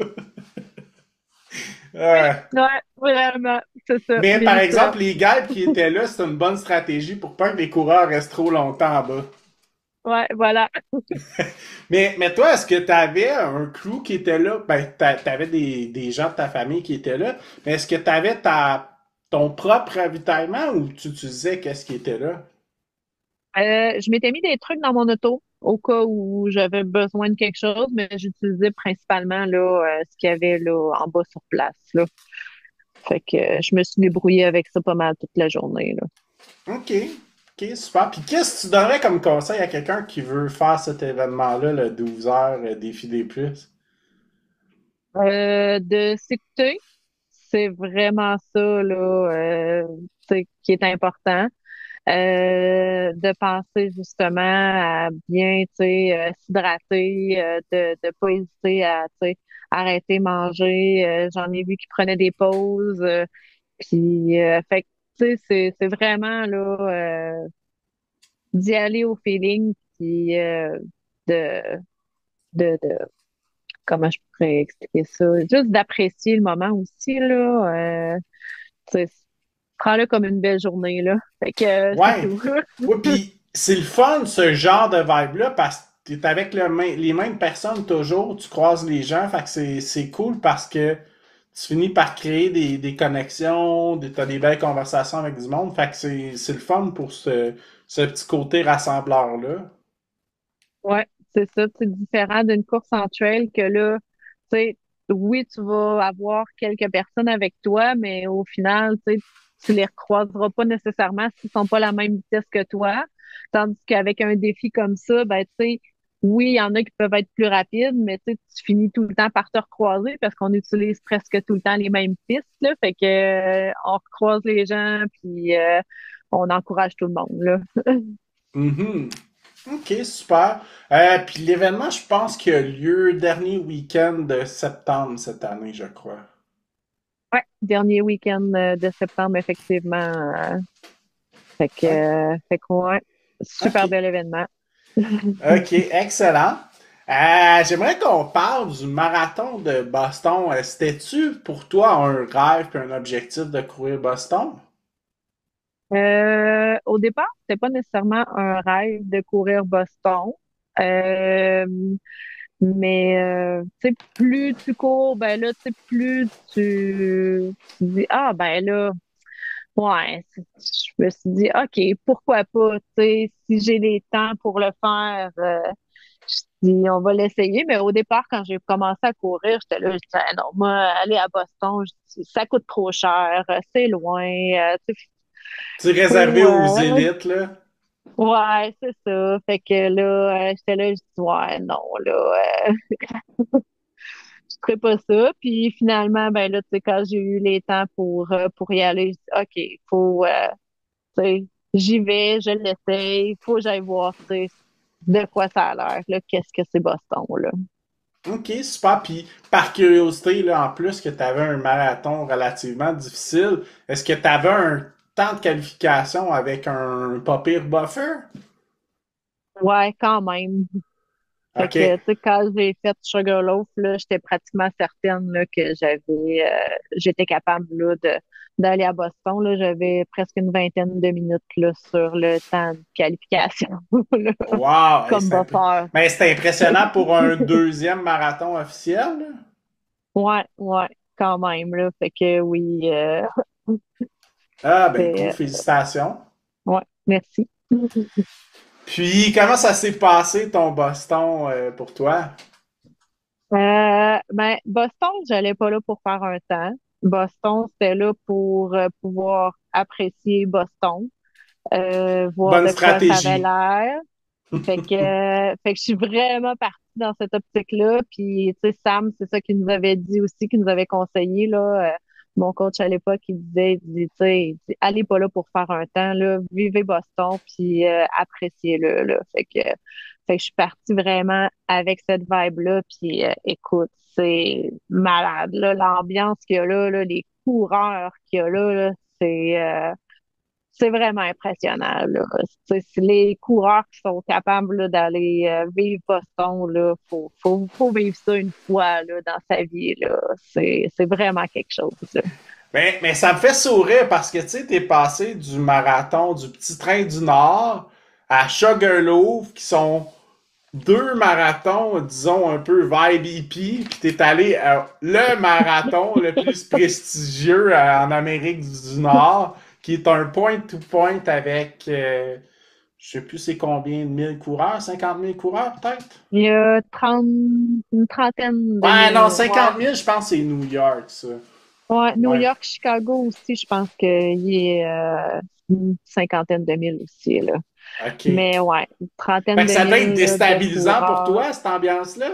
Oui, Euh, ouais, vraiment, c'est ça, mais par Mélissa. exemple, les guêpes qui étaient là, c'était une bonne stratégie pour pas que les coureurs restent trop longtemps en bas. Ouais, voilà. Mais toi, est-ce que tu avais un crew qui était là? Ben, t'avais des gens de ta famille qui étaient là, mais est-ce que tu avais ton propre ravitaillement ou tu utilisais qu'est-ce qui était là? Je m'étais mis des trucs dans mon auto au cas où j'avais besoin de quelque chose, mais j'utilisais principalement là ce qu'il y avait là en bas sur place là. Fait que je me suis débrouillée avec ça pas mal toute la journée là. OK. OK, super. Puis qu'est-ce que tu donnerais comme conseil à quelqu'un qui veut faire cet événement-là, le 12 heures défi des plus? De s'écouter, c'est vraiment ça là, tu sais, qui est important. De penser justement à bien, tu sais, s'hydrater, de pas hésiter à, tu sais, arrêter manger. J'en ai vu qui prenaient des pauses. Fait que, tu sais, c'est vraiment là d'y aller au feeling, puis de, de comment je pourrais expliquer ça? Juste d'apprécier le moment aussi, là. Tu sais, prends-le comme une belle journée, là. Fait que c'est Ouais. tout. Ouais, puis c'est le fun, ce genre de vibe-là, parce que t'es avec les mêmes personnes toujours, tu croises les gens, fait que c'est cool parce que tu finis par créer des connexions, t'as des belles conversations avec du monde, fait que c'est le fun pour ce petit côté rassembleur-là. Ouais, c'est ça. C'est différent d'une course en trail que là, tu sais, oui, tu vas avoir quelques personnes avec toi, mais au final, tu les recroiseras pas nécessairement s'ils sont pas à la même vitesse que toi. Tandis qu'avec un défi comme ça, ben, tu sais, oui, il y en a qui peuvent être plus rapides, mais tu finis tout le temps par te recroiser parce qu'on utilise presque tout le temps les mêmes pistes, là. Fait que, on recroise les gens, puis on encourage tout le monde, là. Mhm. Ok, super. Puis l'événement, je pense qu'il a lieu dernier week-end de septembre cette année, je crois. Ouais, dernier week-end de septembre, effectivement. Ouais. Fait que ouais, Ok. super bel événement. Ok, excellent. J'aimerais qu'on parle du marathon de Boston. C'était-tu pour toi un rêve et un objectif de courir Boston? Au départ, c'était pas nécessairement un rêve de courir Boston. Euh, mais tu sais, plus tu cours, ben là, tu sais, plus tu dis ah ben là, ouais, je me suis dit OK, pourquoi pas, tu sais, si j'ai les temps pour le faire. Je dis, on va l'essayer, mais au départ, quand j'ai commencé à courir, j'étais là, je disais, ah non, moi, aller à Boston, je dis, ça coûte trop cher, c'est loin, tu sais, C'est réservé faut, aux élites, là? ouais, c'est ça. Fait que là, j'étais là, je dis, ouais, non, là, je ferais pas ça. Puis finalement, ben là, tu sais, quand j'ai eu les temps pour y aller, je dis, OK, faut, tu sais, j'y vais, je l'essaye, faut que j'aille voir, tu sais, de quoi ça a l'air, là, qu'est-ce que c'est Boston, là. Ok, super. Puis par curiosité, là, en plus que tu avais un marathon relativement difficile, est-ce que tu avais un temps de qualification avec un pas pire buffer? Ouais, quand même. Fait Ok. que, tu sais, quand j'ai fait Sugarloaf, là, j'étais pratiquement certaine, là, que j'étais capable, là, d'aller à Boston, là. J'avais presque une vingtaine de minutes, là, sur le temps de qualification, là, Wow! Hey, comme buffer. mais c'était impressionnant pour un deuxième marathon officiel, là. Ouais, ouais, quand même, là. Fait que oui, Ah, ben cool, c'est, félicitations. ouais, merci. Puis, comment ça s'est passé ton Boston pour toi? Ben, Boston, j'allais pas là pour faire un temps. Boston, c'était là pour pouvoir apprécier Boston, voir Bonne de quoi ça avait stratégie. l'air. Fait que je suis vraiment partie dans cette optique-là. Puis, tu sais, Sam, c'est ça qu'il nous avait dit aussi, qu'il nous avait conseillé, là. Mon coach à l'époque, il dit, tu sais, allez pas là pour faire un temps, là. Vivez Boston, puis appréciez-le, là. Fait que je suis partie vraiment avec cette vibe-là. Puis, écoute, c'est malade, là. L'ambiance qu'il y a là, les coureurs qu'il y a là, c'est... c'est vraiment impressionnant, là. C'est les coureurs qui sont capables là, d'aller vivre Boston, là, faut vivre ça une fois là, dans sa vie, là. C'est vraiment quelque chose, là. Mais ça me fait sourire parce que tu sais, t'es passé du marathon du Petit Train du Nord à Sugarloaf, qui sont deux marathons, disons, un peu vibe hippie, puis t'es allé à le marathon le plus prestigieux en Amérique du Nord, qui est un point-to-point avec, je sais plus c'est combien de mille coureurs, 50 000 coureurs peut-être? Il y a une trentaine de Ouais, non, mille, 50 000 je pense que c'est New York, ça. ouais, New Ouais. York, Chicago aussi, je pense qu'il est une cinquantaine de mille aussi, là. OK. Mais ouais, une Fait trentaine que de ça doit être mille là, de déstabilisant pour coureurs. toi, cette ambiance-là?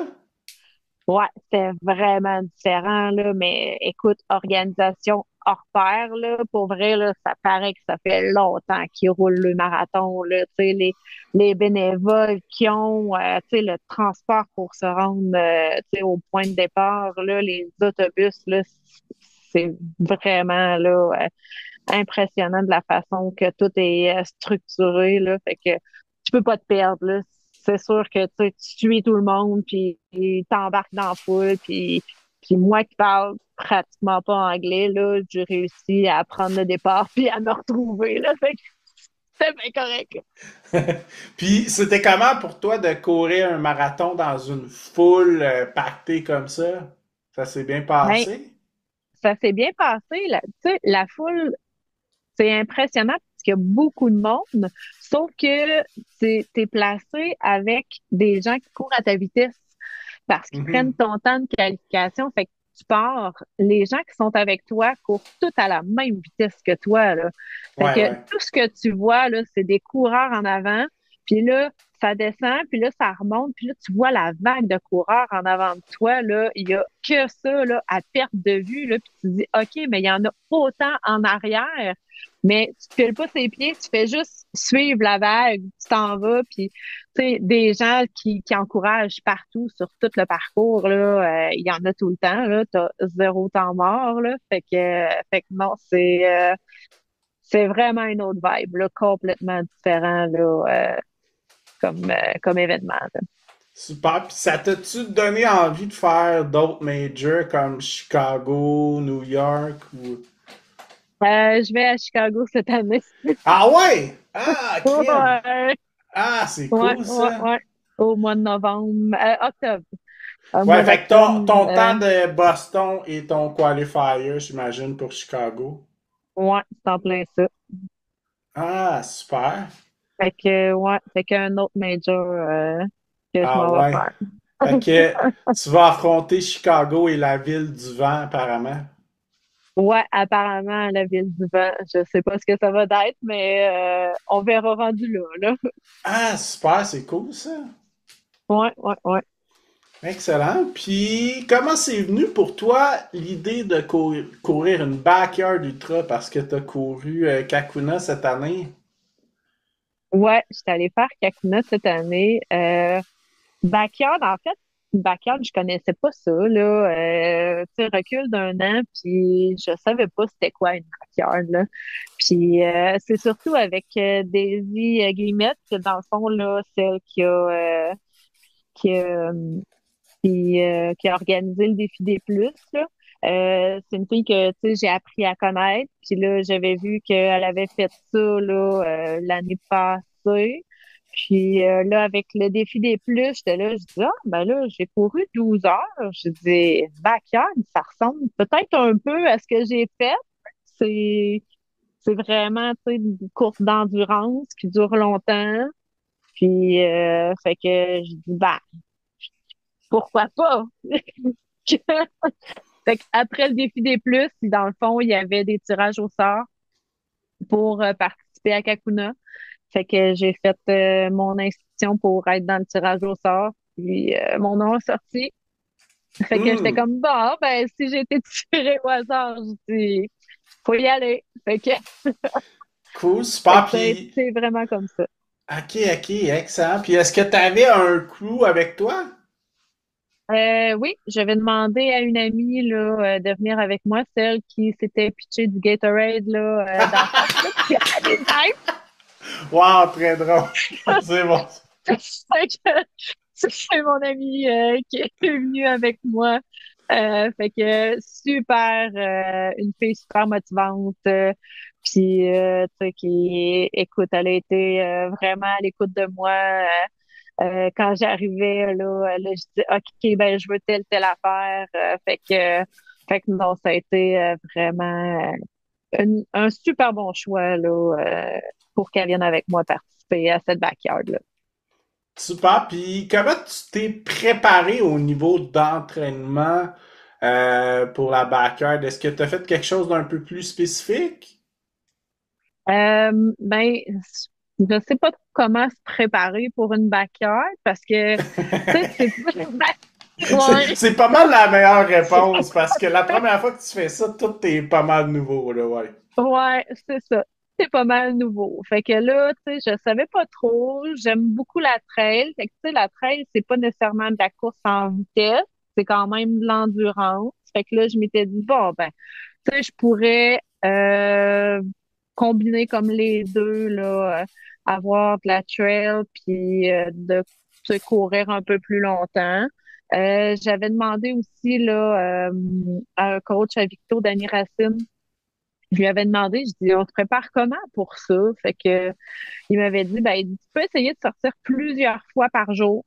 Ouais, c'était vraiment différent, là, mais écoute, organisation hors pair, là, pour vrai, là, ça paraît que ça fait longtemps qu'ils roulent le marathon, là, tu sais, les bénévoles qui ont, tu sais, le transport pour se rendre, tu sais, au point de départ, là, les autobus, là, c'est vraiment, là, impressionnant de la façon que tout est structuré, là, fait que tu peux pas te perdre, là. c'est sûr que tu suis tout le monde, puis t'embarques dans la foule, puis moi qui parle pratiquement pas anglais, là, j'ai réussi à prendre le départ puis à me retrouver, là, fait que c'est bien correct. Puis c'était comment pour toi de courir un marathon dans une foule pactée comme ça? Ça s'est bien Ben, passé? ça s'est bien passé, là. Tu sais, la foule, c'est impressionnant parce qu'il y a beaucoup de monde, sauf que t'es placé avec des gens qui courent à ta vitesse parce qu'ils prennent Mhm. ton temps de qualification. Fait que tu pars, les gens qui sont avec toi courent tous à la même vitesse que toi, là. Fait Ouais, que ouais. tout ce que tu vois, là, c'est des coureurs en avant, puis là, ça descend, puis là, ça remonte, puis là, tu vois la vague de coureurs en avant de toi, là. Il y a que ça, là, à perte de vue, là, puis tu te dis, OK, mais il y en a autant en arrière, mais tu files pas tes pieds, tu fais juste suivre la vague, tu t'en vas, puis tu sais, des gens qui encouragent partout sur tout le parcours, là, il y en a tout le temps, là, t'as zéro temps mort, là, fait que non, c'est vraiment une autre vibe, là, complètement différent, là, comme événement, là. Super. Puis ça t'a-tu donné envie de faire d'autres majors comme Chicago, New York ou... Je vais à Chicago cette année. Ah ouais! Ah, crème! Ouais, Ah, c'est ouais, cool ouais, ça! ouais. Au mois de novembre, octobre, au Ouais, mois fait que d'octobre, ton temps de Boston et ton qualifier, j'imagine, pour Chicago. ouais, c'est en plein ça. Ah, super. Fait que, ouais, fait qu'un autre major, que je Ah m'en vais ouais. faire. Fait que tu vas affronter Chicago et la ville du vent, apparemment. Ouais, apparemment, la ville du vent. Je sais pas ce que ça va être, mais on verra rendu là, là. Ah, super, c'est cool ça. Ouais, ouais, ouais. Excellent. Puis, comment c'est venu pour toi l'idée de courir une backyard ultra parce que tu as couru Kakuna cette année? Ouais, j'étais allée faire Kakuna cette année. Backyard, en fait, backyard, je connaissais pas ça, là. Tu sais, recul d'un an, puis je savais pas c'était quoi une backyard, là. Puis c'est surtout avec Daisy Guillemette, que dans le fond, là, celle qui a, qui a organisé le défi des plus, là. C'est une fille que, tu sais, j'ai appris à connaître. Puis là, j'avais vu qu'elle avait fait ça, là, l'année passée. Puis là, avec le défi des plus, j'étais là, je dis, ah, ben là, j'ai couru 12 heures. Je dis, backyard, ça ressemble peut-être un peu à ce que j'ai fait. C'est, c'est vraiment, tu sais, une course d'endurance qui dure longtemps. Puis, fait que je dis, bah, pourquoi pas? Fait qu'après le défi des plus, dans le fond, il y avait des tirages au sort pour participer à Kakuna. Fait que j'ai fait mon inscription pour être dans le tirage au sort. Puis mon nom est sorti. Fait que j'étais Hmm, comme bon, ben si j'ai été tirée au hasard, je dis faut y aller. cool, Fait super. que ça a Puis, été vraiment comme ça. ok, excellent. Puis, est-ce que tu avais un crew avec toi? Oui, j'avais demandé à une amie là, de venir avec moi, celle qui s'était pitchée du Gatorade là, d'en face, là, puis elle a des Wow, très drôle. C'est bon. Fait que c'est mon ami qui est venu avec moi. Fait que super, une fille super motivante. Puis, tu sais, qui, écoute, elle a été vraiment à l'écoute de moi. Quand j'arrivais, là, je dis, OK, ben, je veux telle affaire. Fait que non, ça a été vraiment un super bon choix, là, pour qu'elle vienne avec moi participer à cette backyard, là. Super. Puis, comment tu t'es préparé au niveau d'entraînement pour la backyard? Est-ce que tu as fait quelque chose d'un peu plus spécifique? Ben, je sais pas comment se préparer pour une backyard parce que, tu sais, c'est C'est ouais, c'est pas mal la meilleure réponse parce que la première fois que tu fais ça, tout est pas mal nouveau, là, ouais. ouais, c'est ça. C'est pas mal nouveau. Fait que là, tu sais, je savais pas trop. J'aime beaucoup la trail. Fait que, tu sais, la trail, c'est pas nécessairement de la course en vitesse. C'est quand même de l'endurance. Fait que là, je m'étais dit, bon, ben, tu sais, je pourrais combiner comme les deux, là, avoir de la trail puis de courir un peu plus longtemps. J'avais demandé aussi là, à un coach à Victo, Danny Racine. Je lui avais demandé, je dis, on se prépare comment pour ça? Fait que il m'avait dit, ben, il dit, tu peux essayer de sortir plusieurs fois par jour.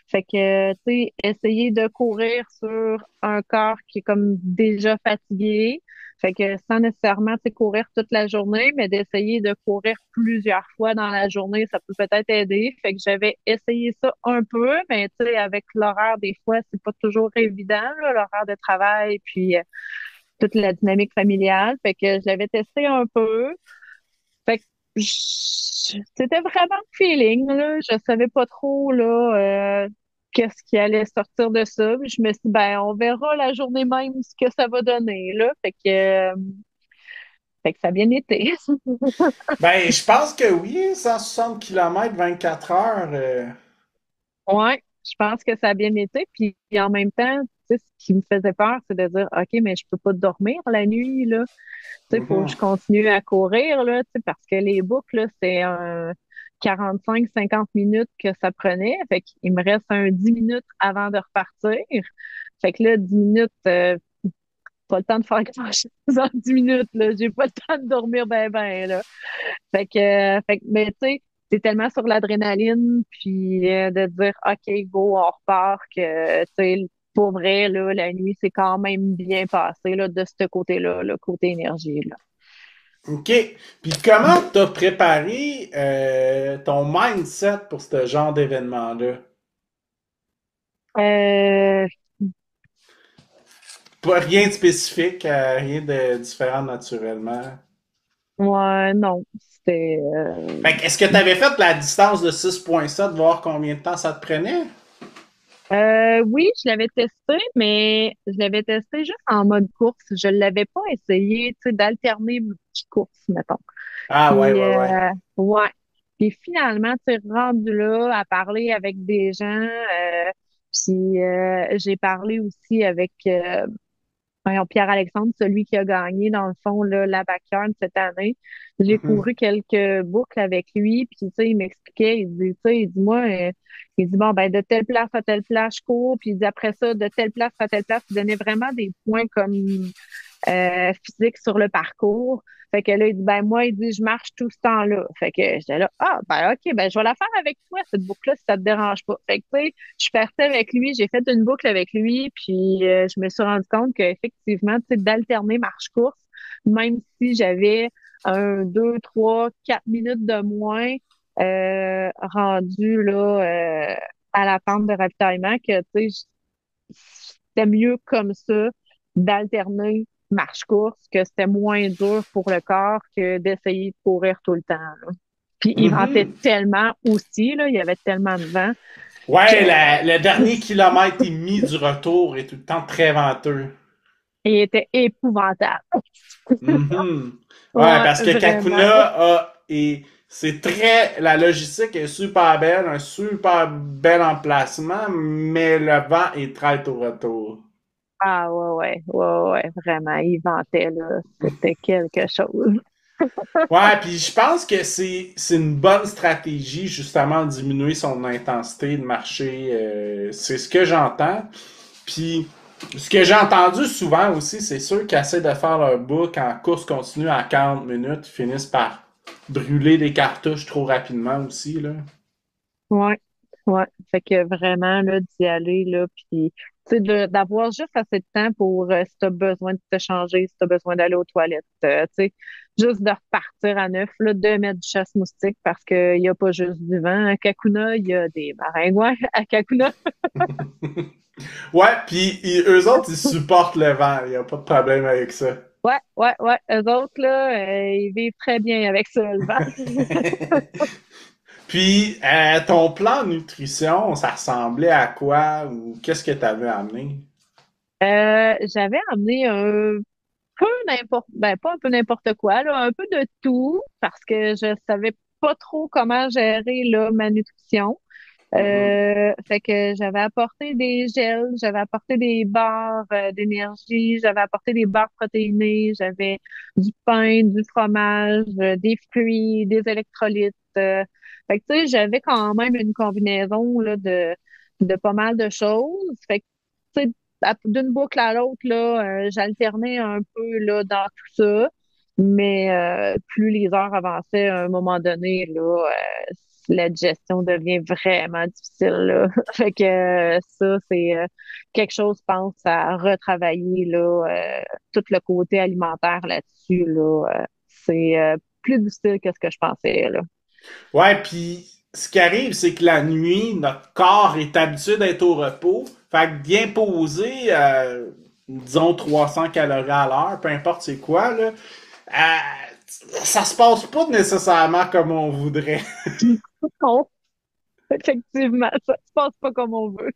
Fait que, tu sais, essayer de courir sur un corps qui est comme déjà fatigué. Fait que sans nécessairement, tu sais, courir toute la journée, mais d'essayer de courir plusieurs fois dans la journée, ça peut peut-être aider. Fait que j'avais essayé ça un peu, mais tu sais, avec l'horaire, des fois, c'est pas toujours évident, là, l'horaire de travail, puis toute la dynamique familiale. Fait que je l'avais testé un peu. Fait que c'était vraiment le feeling, là. Je savais pas trop, là, qu'est-ce qui allait sortir de ça. Puis je me suis dit, ben, on verra la journée même ce que ça va donner, là. Fait que ça a bien été. Ben, je pense que oui, 160 km, 24 heures. Ouais, je pense que ça a bien été. Puis en même temps, tu sais, ce qui me faisait peur, c'est de dire, OK, mais je peux pas dormir la nuit, là. Tu sais, il faut que Mhm. je continue à courir, là, tu sais, parce que les boucles, là, c'est un 45-50 minutes que ça prenait. Fait qu'il me reste un 10 minutes avant de repartir. Fait que là, 10 minutes, pas le temps de faire grand-chose en 10 minutes, là. J'ai pas le temps de dormir ben, là. Mais tu sais, c'est tellement sur l'adrénaline, puis de dire, OK, go, on repart, que, tu sais, pour vrai, là, la nuit, c'est quand même bien passé, là, de ce côté-là, le côté énergie, là. OK. Puis comment t'as préparé ton mindset pour ce genre d'événement-là? Euh, Pas rien de spécifique, rien de différent naturellement. ouais, non, c'était, Fait que, est-ce que t'avais fait la distance de 6,7, voir combien de temps ça te prenait? oui, je l'avais testé, mais je l'avais testé juste en mode course. Je l'avais pas essayé, tu sais, d'alterner multi-course, mettons. Ah ouais, Puis, ouais, ouais. ouais. Puis finalement, tu sais, rendu là à parler avec des gens, puis j'ai parlé aussi avec voyons, Pierre-Alexandre, celui qui a gagné, dans le fond, là, la backyard cette année. J'ai Mhm. couru quelques boucles avec lui, puis tu sais, il m'expliquait, il dit, tu sais, il dit, moi, il dit, bon, ben, de telle place à telle place, je cours, puis il dit, après ça, de telle place à telle place, il donnait vraiment des points comme physique sur le parcours. Fait que là, il dit, ben moi, il dit, je marche tout ce temps-là. Fait que j'étais là, ah, ben OK, ben je vais la faire avec toi, cette boucle-là, si ça te dérange pas. Fait que, tu sais, je suis partie avec lui, j'ai fait une boucle avec lui, puis je me suis rendu compte qu'effectivement, tu sais, d'alterner marche-course, même si j'avais 2, 3, 4 minutes de moins rendu là à la pente de ravitaillement, que, tu sais, c'était mieux comme ça d'alterner marche-course, que c'était moins dur pour le corps que d'essayer de courir tout le temps, là. Puis il ventait Mhm. tellement aussi, là, il y avait tellement de vent Ouais, que le dernier kilomètre et demi du retour est tout le temps très venteux. il était épouvantable. Mhm. Ouais, Ouais, parce que vraiment. Kakuna c'est très, la logistique est super belle, un super bel emplacement, mais le vent est très au retour. Ah ouais, vraiment, il ventait, là. C'était quelque chose. Ouais, puis je pense que c'est une bonne stratégie justement de diminuer son intensité de marcher. C'est ce que j'entends. Puis ce que j'ai entendu souvent aussi, c'est ceux qui essaient de faire leur book en course continue à 40 minutes, ils finissent par brûler des cartouches trop rapidement aussi là. Ouais, ouais. Fait que vraiment, là, d'y aller, là, puis, tu sais, d'avoir juste assez de temps pour, si t'as besoin de te changer, si t'as besoin d'aller aux toilettes, tu sais, juste de repartir à neuf, là, de mettre du chasse-moustique parce qu'il y a pas juste du vent. À Kakuna, il y a des maringouins à Kakuna. Ouais, puis eux autres ils supportent le vent, il y a pas de problème avec ça. Ouais. Eux autres, là, ils vivent très bien avec ça, le vent. Puis ton plan nutrition, ça ressemblait à quoi ou qu'est-ce que tu avais amené? J'avais amené un peu n'importe, ben pas un peu n'importe quoi, là, un peu de tout, parce que je savais pas trop comment gérer là, ma nutrition. Mhm. Fait que j'avais apporté des gels, j'avais apporté des barres d'énergie, j'avais apporté des barres protéinées, j'avais du pain, du fromage, des fruits, des électrolytes. Fait que, tu sais, j'avais quand même une combinaison, là, de pas mal de choses. Fait que, tu sais, d'une boucle à l'autre, là, j'alternais un peu, là, dans tout ça. Mais plus les heures avançaient, à un moment donné, là, la digestion devient vraiment difficile, là. Fait que ça, c'est quelque chose, je pense, à retravailler, là, tout le côté alimentaire là-dessus, là. C'est plus difficile que ce que je pensais, là. Ouais, puis ce qui arrive, c'est que la nuit, notre corps est habitué d'être au repos. Fait que bien posé, disons 300 calories à l'heure, peu importe c'est quoi, là, ça se passe pas nécessairement comme on voudrait. Non, effectivement, ça se passe pas comme on veut.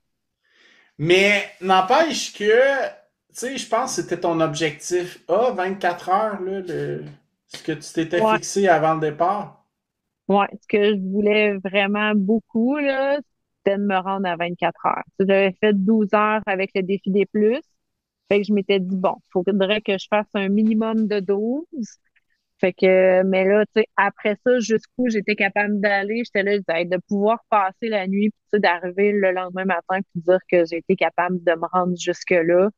Mais n'empêche que, tu sais, je pense que c'était ton objectif A, 24 heures, là, ce que tu t'étais Ouais, fixé avant le départ. ouais. Ce que je voulais vraiment beaucoup, là, c'était de me rendre à 24 heures. Tu sais, j'avais fait 12 heures avec le défi des plus. Fait que je m'étais dit, bon, faudrait que je fasse un minimum de 12. Fait que, mais là, tu sais, après ça, jusqu'où j'étais capable d'aller, j'étais là, je disais, hey, de pouvoir passer la nuit, puis tu sais, d'arriver le lendemain matin, puis dire que j'ai été capable de me rendre jusque-là,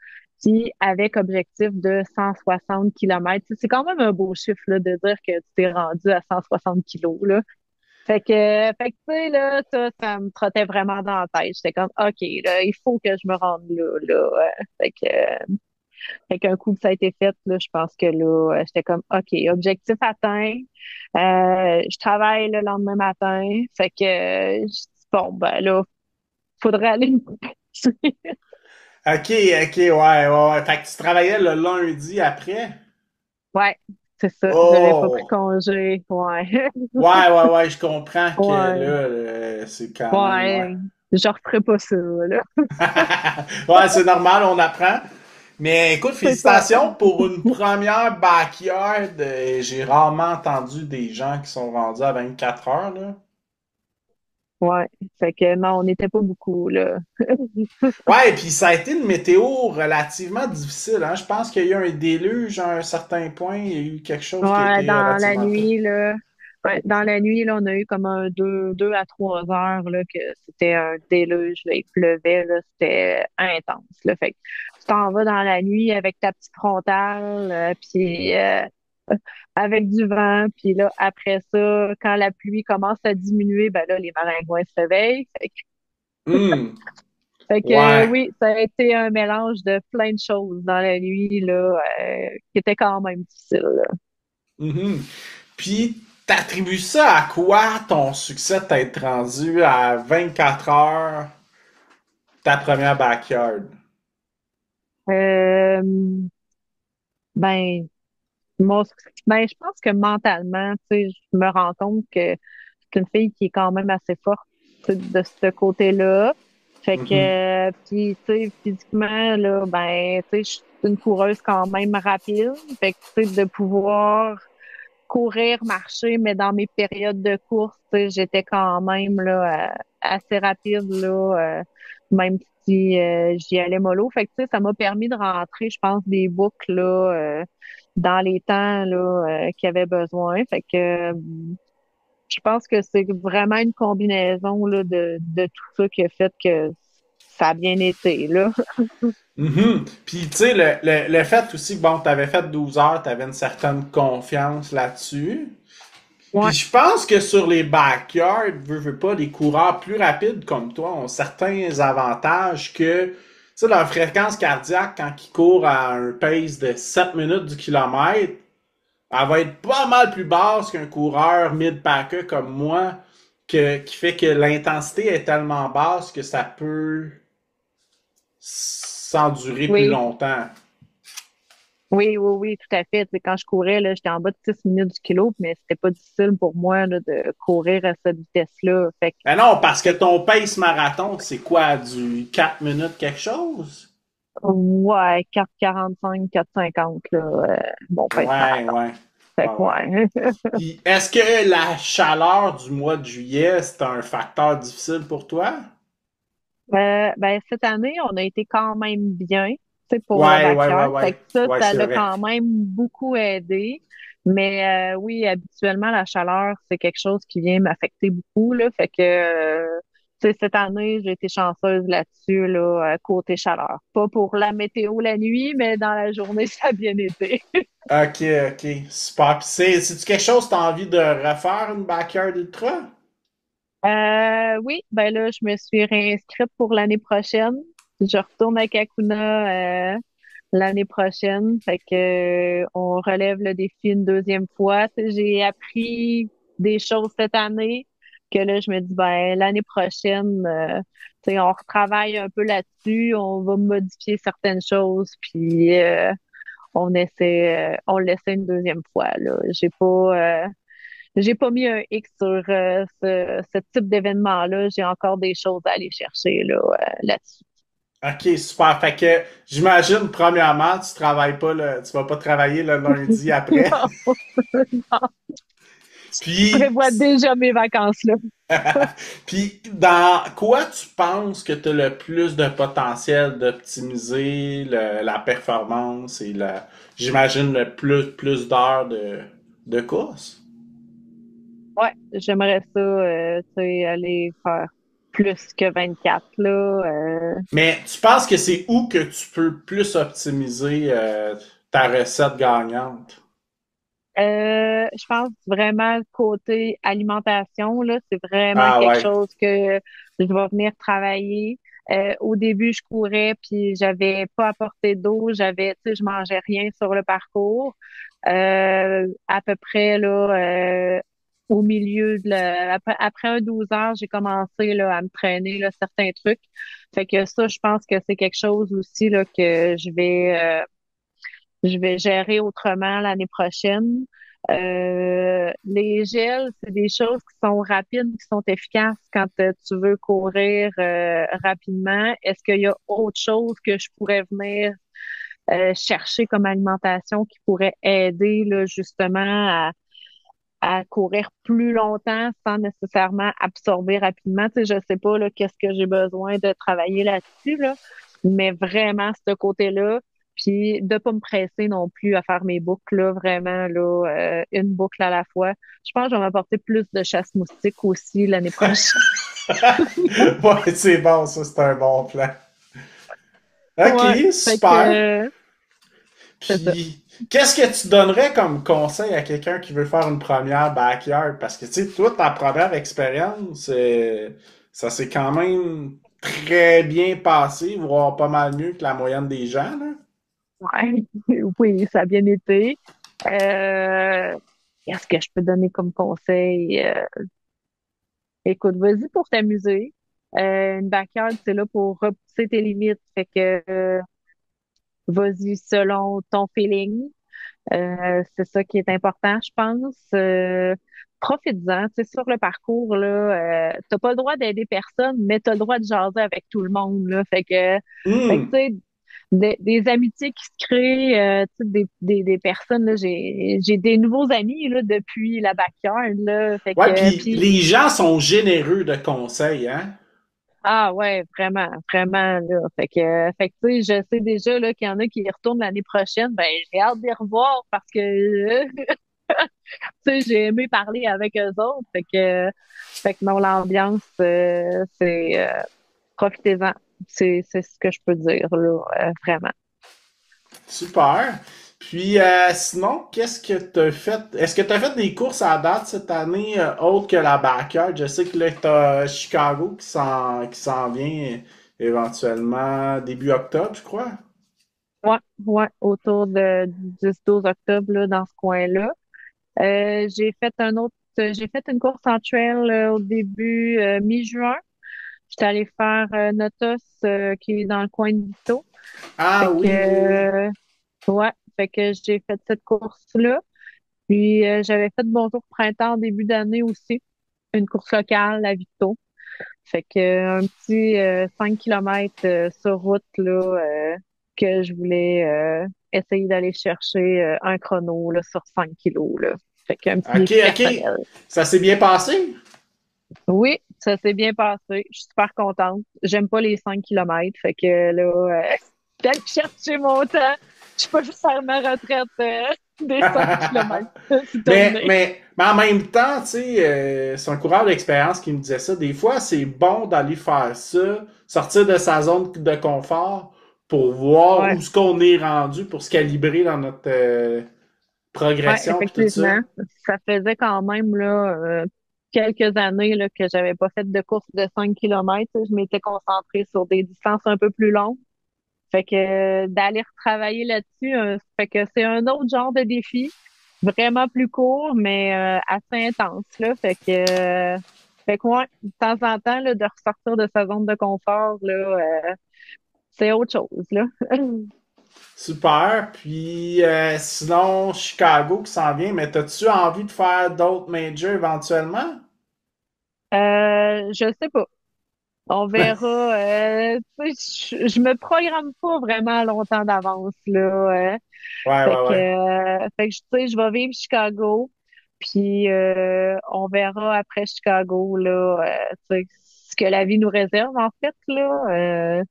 puis avec objectif de 160 kilomètres. Tu sais, c'est quand même un beau chiffre, là, de dire que tu t'es rendu à 160 kilos, là. Fait que, tu sais, là, ça me trottait vraiment dans la tête. J'étais comme, OK, là, il faut que je me rende là, là. Fait qu'un coup que ça a été fait, là, je pense que là, j'étais comme, OK, objectif atteint. Je travaille le lendemain matin. Fait que, je dis, bon, ben là, faudrait aller me coucher. Ok, ok, ouais, ouais, ouais. Fait que tu travaillais le lundi après? Ouais, c'est ça. J'avais pas pris Oh! congé. Ouais. Ouais, ouais, ouais, je comprends que Ouais. là, c'est quand même, ouais. Ouais. Je referai pas ça, là. Ouais, c'est normal, on apprend. Mais écoute, C'est ça. félicitations pour une première backyard. J'ai rarement entendu des gens qui sont rendus à 24 heures, là. Ouais. Fait que non, on n'était pas beaucoup, là. Ouais, et puis ça a été une météo relativement difficile, hein. Je pense qu'il y a eu un déluge à un certain point. Il y a eu quelque chose qui a Ouais, été dans la relativement pire. nuit, là. Ouais, dans la nuit, là, on a eu comme un 2 à 3 heures, là, que c'était un déluge, là, il pleuvait, là, c'était intense, là. Fait que tu t'en vas dans la nuit avec ta petite frontale, puis avec du vent, puis là, après ça, quand la pluie commence à diminuer, ben là, les maringouins se réveillent. Hmm, Fait que, ouais. oui, ça a été un mélange de plein de choses dans la nuit, là, qui était quand même difficile, là. Mhm. Puis, t'attribues ça à quoi ton succès d'être rendu à 24 heures ta première backyard? Euh, ben, Mon, ben, je pense que mentalement, tu sais, je me rends compte que c'est une fille qui est quand même assez forte, tu sais, de ce côté-là. Fait Mhm. que, puis, tu sais, physiquement, là, ben, tu sais, je suis une coureuse quand même rapide. Fait que, tu sais, de pouvoir courir, marcher, mais dans mes périodes de course, tu sais, j'étais quand même, là, assez rapide, là, même si j'y allais mollo. Fait que, tu sais, ça m'a permis de rentrer, je pense, des boucles, là, dans les temps là qu'il y avait besoin. Fait que je pense que c'est vraiment une combinaison là, de tout ça qui a fait que ça a bien été là. Mhm. Puis, tu sais, le fait aussi que, bon, t'avais fait 12 heures, t'avais une certaine confiance là-dessus. Puis, Ouais, je pense que sur les backyards, veux pas, les coureurs plus rapides comme toi ont certains avantages que, tu sais, leur fréquence cardiaque, quand ils courent à un pace de 7 minutes du kilomètre, elle va être pas mal plus basse qu'un coureur mid-packer comme moi, qui fait que l'intensité est tellement basse que ça peut s'endurer plus oui, longtemps. oui, oui, oui, tout à fait. Tu sais, quand je courais, là, j'étais en bas de 6 minutes du kilo, mais c'était pas difficile pour moi là, de courir à cette vitesse-là. Mais non, parce que Fait que, ton pace marathon, c'est quoi, du 4 minutes quelque chose? ouais, 4,45, 4,50 là, mon pace Ouais, marathon. ouais. Fait Ouais, que, ouais. ouais. Puis, est-ce que la chaleur du mois de juillet, c'est un facteur difficile pour toi? Ben, cette année, on a été quand même bien, tu sais, pour le Ouais, ouais, ouais, backyard. Fait ouais. que ça Ouais, c'est l'a vrai. quand même beaucoup aidé. Mais oui, habituellement, la chaleur, c'est quelque chose qui vient m'affecter beaucoup, là. Fait que, tu sais, cette année, j'ai été chanceuse là-dessus, là, côté chaleur. Pas pour la météo la nuit, mais dans la journée, ça a bien été. Ok, ok, super. Puis c'est-tu quelque chose que tu as envie de refaire, une backyard ultra? Oui, ben là, je me suis réinscrite pour l'année prochaine. Je retourne à Kakuna l'année prochaine. Fait que on relève le défi une deuxième fois. Tu sais, j'ai appris des choses cette année que là, je me dis, ben, l'année prochaine, tu sais, on retravaille un peu là-dessus, on va modifier certaines choses, puis on l'essaie une deuxième fois, là. J'ai pas mis un X sur ce type d'événement-là. J'ai encore des choses à aller chercher là-dessus. Ok, super. Fait que j'imagine, premièrement, tu vas pas travailler le lundi après. Je Puis, prévois déjà mes vacances là. puis dans quoi tu penses que tu as le plus de potentiel d'optimiser la performance et j'imagine le plus d'heures de course? Ouais, j'aimerais ça, tu sais, aller faire plus que 24 là. Mais tu penses que c'est où que tu peux plus optimiser ta recette gagnante? Je pense vraiment côté alimentation, là, c'est vraiment Ah quelque ouais. chose que je vais venir travailler. Au début, je courais puis j'avais pas apporté d'eau, tu sais, je mangeais rien sur le parcours. À peu près là, au milieu après un 12 heures, j'ai commencé là à me traîner là certains trucs. Fait que ça, je pense que c'est quelque chose aussi là que je vais gérer autrement l'année prochaine. Les gels, c'est des choses qui sont rapides, qui sont efficaces quand tu veux courir rapidement. Est-ce qu'il y a autre chose que je pourrais venir chercher comme alimentation qui pourrait aider là, justement à courir plus longtemps sans nécessairement absorber rapidement? Tu sais, je sais pas là, qu'est-ce que j'ai besoin de travailler là-dessus, là, mais vraiment, ce côté-là, puis de pas me presser non plus à faire mes boucles, là, vraiment, là, une boucle à la fois. Je pense que je vais m'apporter plus de chasse-moustique aussi l'année prochaine. Ouais, c'est bon, ça, c'est un bon plan. Ouais, Ok, fait que super. c'est ça. Puis, qu'est-ce que tu donnerais comme conseil à quelqu'un qui veut faire une première backyard? Parce que, tu sais, toi, ta première expérience, ça s'est quand même très bien passé, voire pas mal mieux que la moyenne des gens, là. Ouais, oui, ça a bien été. Euh, Qu'est-ce que je peux donner comme conseil? Écoute, vas-y pour t'amuser. Une backyard, c'est là pour repousser tes limites. Fait que vas-y selon ton feeling. C'est ça qui est important, je pense. Profites-en. Tu sais, sur le parcours, là, t'as pas le droit d'aider personne, mais t'as le droit de jaser avec tout le monde, là. Fait que Hum. tu sais, des amitiés qui se créent, tu sais, des personnes, là, j'ai des nouveaux amis, là, depuis la backyard, là. Ouais, puis Puis les gens sont généreux de conseils, hein? ah ouais, vraiment, vraiment là. Fait que tu sais, je sais déjà là qu'il y en a qui y retournent l'année prochaine. Ben j'ai hâte de les revoir parce que tu sais, j'ai aimé parler avec eux autres. Fait que non, l'ambiance, profitez-en. C'est ce que je peux dire là, vraiment. Super. Puis sinon, qu'est-ce que t'as fait? Est-ce que t'as fait des courses à date cette année autres que la backyard? Je sais que là, t'as Chicago qui s'en vient éventuellement début octobre, je crois. Ouais, ouais, autour du 10-12 octobre là, dans ce coin-là. J'ai fait une course en trail au début mi-juin. J'étais allée faire Notos, qui est dans le coin de Vito. Ah Fait que, oui, oui, oui. ouais, fait que j'ai fait cette course-là. Puis, j'avais fait Bonjour Printemps en début d'année aussi. Une course locale à Vito. Fait que, un petit 5 km sur route, là, que je voulais essayer d'aller chercher un chrono, là, sur 5 kilos, là. Fait qu'un petit Ok, défi ok. personnel. Ça s'est bien passé? Oui, ça s'est bien passé. Je suis super contente. J'aime pas les 5 kilomètres. Fait que là, d'aller chercher mon temps. Je peux faire ma retraite. des 5 kilomètres. C'est Mais, terminé. mais, mais en même temps, tu sais, c'est un coureur d'expérience qui me disait ça. Des fois, c'est bon d'aller faire ça, sortir de sa zone de confort pour voir Ouais, où ce qu'on est rendu, pour se calibrer dans notre ouais, progression puis tout ça. effectivement. Ça faisait quand même là, quelques années là, que j'avais pas fait de course de 5 kilomètres. Je m'étais concentrée sur des distances un peu plus longues. Fait que d'aller retravailler là-dessus, fait que c'est un autre genre de défi, vraiment plus court, mais assez intense, là. Fait que ouais, de temps en temps, là, de ressortir de sa zone de confort, là, c'est autre chose, là. Super. Puis sinon, Chicago qui s'en vient, mais t'as-tu envie de faire d'autres majors éventuellement? Je sais pas. On verra. Tu sais, je me programme pas vraiment longtemps d'avance, là. Ouais, ouais, ouais. Tu sais, je vais vivre Chicago, puis on verra après Chicago, là, tu sais, ce que la vie nous réserve, en fait, là.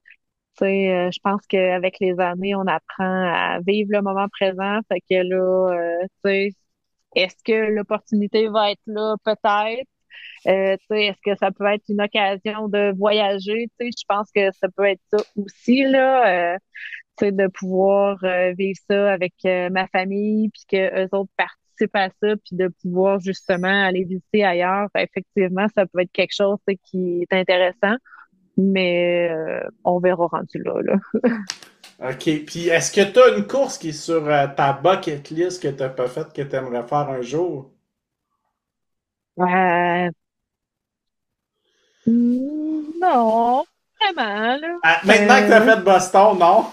Tu sais, je pense qu'avec les années, on apprend à vivre le moment présent. Fait que là, tu sais, est-ce que l'opportunité va être là? Peut-être. Tu sais, est-ce que ça peut être une occasion de voyager? Tu sais, je pense que ça peut être ça aussi, là. Tu sais, de pouvoir vivre ça avec ma famille, puis que eux autres participent à ça, puis de pouvoir justement aller visiter ailleurs. Ben, effectivement, ça peut être quelque chose, tu sais, qui est intéressant, mais on verra rendu là, là. OK. Puis est-ce que t'as une course qui est sur ta bucket list que t'as pas faite que t'aimerais faire un jour? Euh, non, vraiment, là. Ah, maintenant que t'as Euh, fait Boston, non?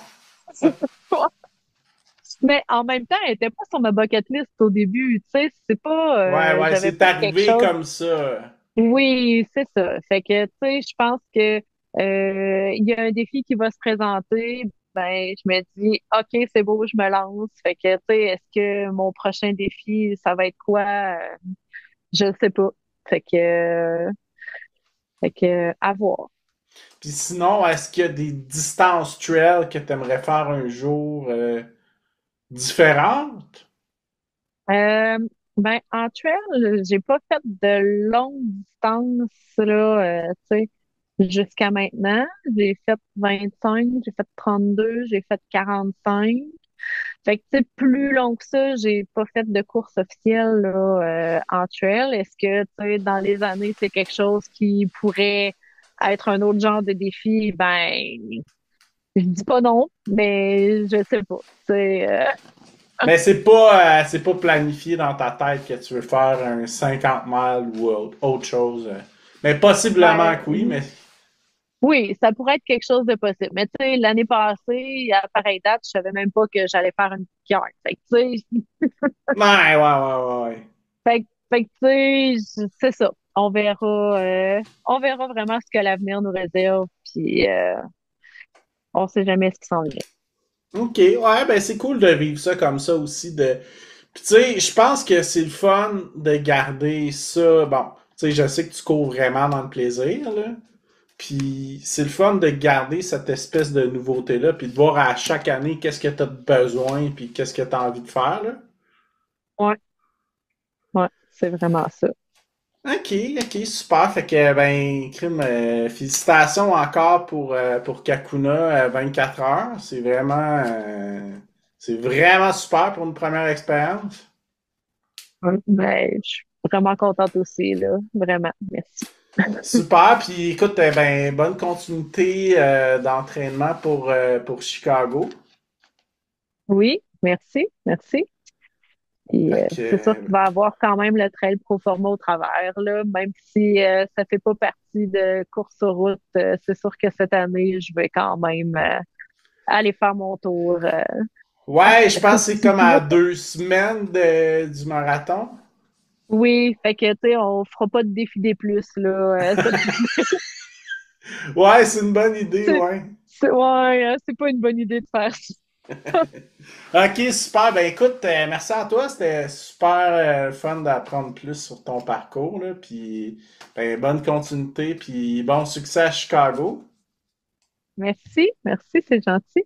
mais en même temps, elle était pas sur ma bucket list au début, tu sais, c'est pas, Ouais, ouais, j'avais c'est pas quelque arrivé chose. comme ça. Oui, c'est ça. Fait que, tu sais, je pense que il y a un défi qui va se présenter. Ben, je me dis, OK, c'est beau, je me lance. Fait que, tu sais, est-ce que mon prochain défi, ça va être quoi? Je sais pas. Fait que, à voir. Puis sinon, est-ce qu'il y a des distances trail que t'aimerais faire un jour différentes? Euh, ben, en trail, j'ai pas fait de longues distances, là, tu sais, jusqu'à maintenant. J'ai fait 25, j'ai fait 32, j'ai fait 45. Fait que, tu sais, plus long que ça, j'ai pas fait de course officielle, là, en trail. Est-ce que, tu sais, dans les années, c'est quelque chose qui pourrait être un autre genre de défi? Ben, je dis pas non, mais je sais pas. Mais c'est pas planifié dans ta tête que tu veux faire un 50 miles ou autre chose. Mais possiblement Ben, que oui, mais oui, ça pourrait être quelque chose de possible. Mais tu sais, l'année passée, à pareille date, je savais même pas que j'allais faire une pierre. Fait que, tu sais, ouais, ouais, ouais, ouais. fait que, tu sais, c'est ça. On verra vraiment ce que l'avenir nous réserve, puis on sait jamais ce qui s'en vient. OK, ouais, ben c'est cool de vivre ça comme ça aussi. Puis tu sais, je pense que c'est le fun de garder ça. Bon, tu sais, je sais que tu cours vraiment dans le plaisir, là. Puis c'est le fun de garder cette espèce de nouveauté-là, puis de voir à chaque année qu'est-ce que tu as besoin, puis qu'est-ce que tu as envie de faire, là. Ouais, ouais, c'est vraiment ça. OK, OK, super. Fait que, ben, crime, félicitations encore pour Kakuna 24 heures. C'est vraiment super pour une première expérience. Ouais, ben, je suis vraiment contente aussi, là. Vraiment. Merci. Super. Puis, écoute, ben, bonne continuité d'entraînement pour Chicago. Oui, merci, merci. Puis, Fait c'est sûr que, qu'il va y avoir quand même le trail pro format au travers, là, même si ça fait pas partie de course sur route. C'est sûr que cette année, je vais quand même aller faire mon tour. ouais, je pense que c'est comme à Là. 2 semaines du marathon. Oui, fait que tu sais, on fera pas de défi des plus là. Ouais, c'est une bonne idée, ouais. Ouais, c'est pas une bonne idée de faire ça. Ok, super. Ben écoute, merci à toi. C'était super fun d'apprendre plus sur ton parcours, là. Puis, ben, bonne continuité, puis bon succès à Chicago. Merci, merci, c'est gentil.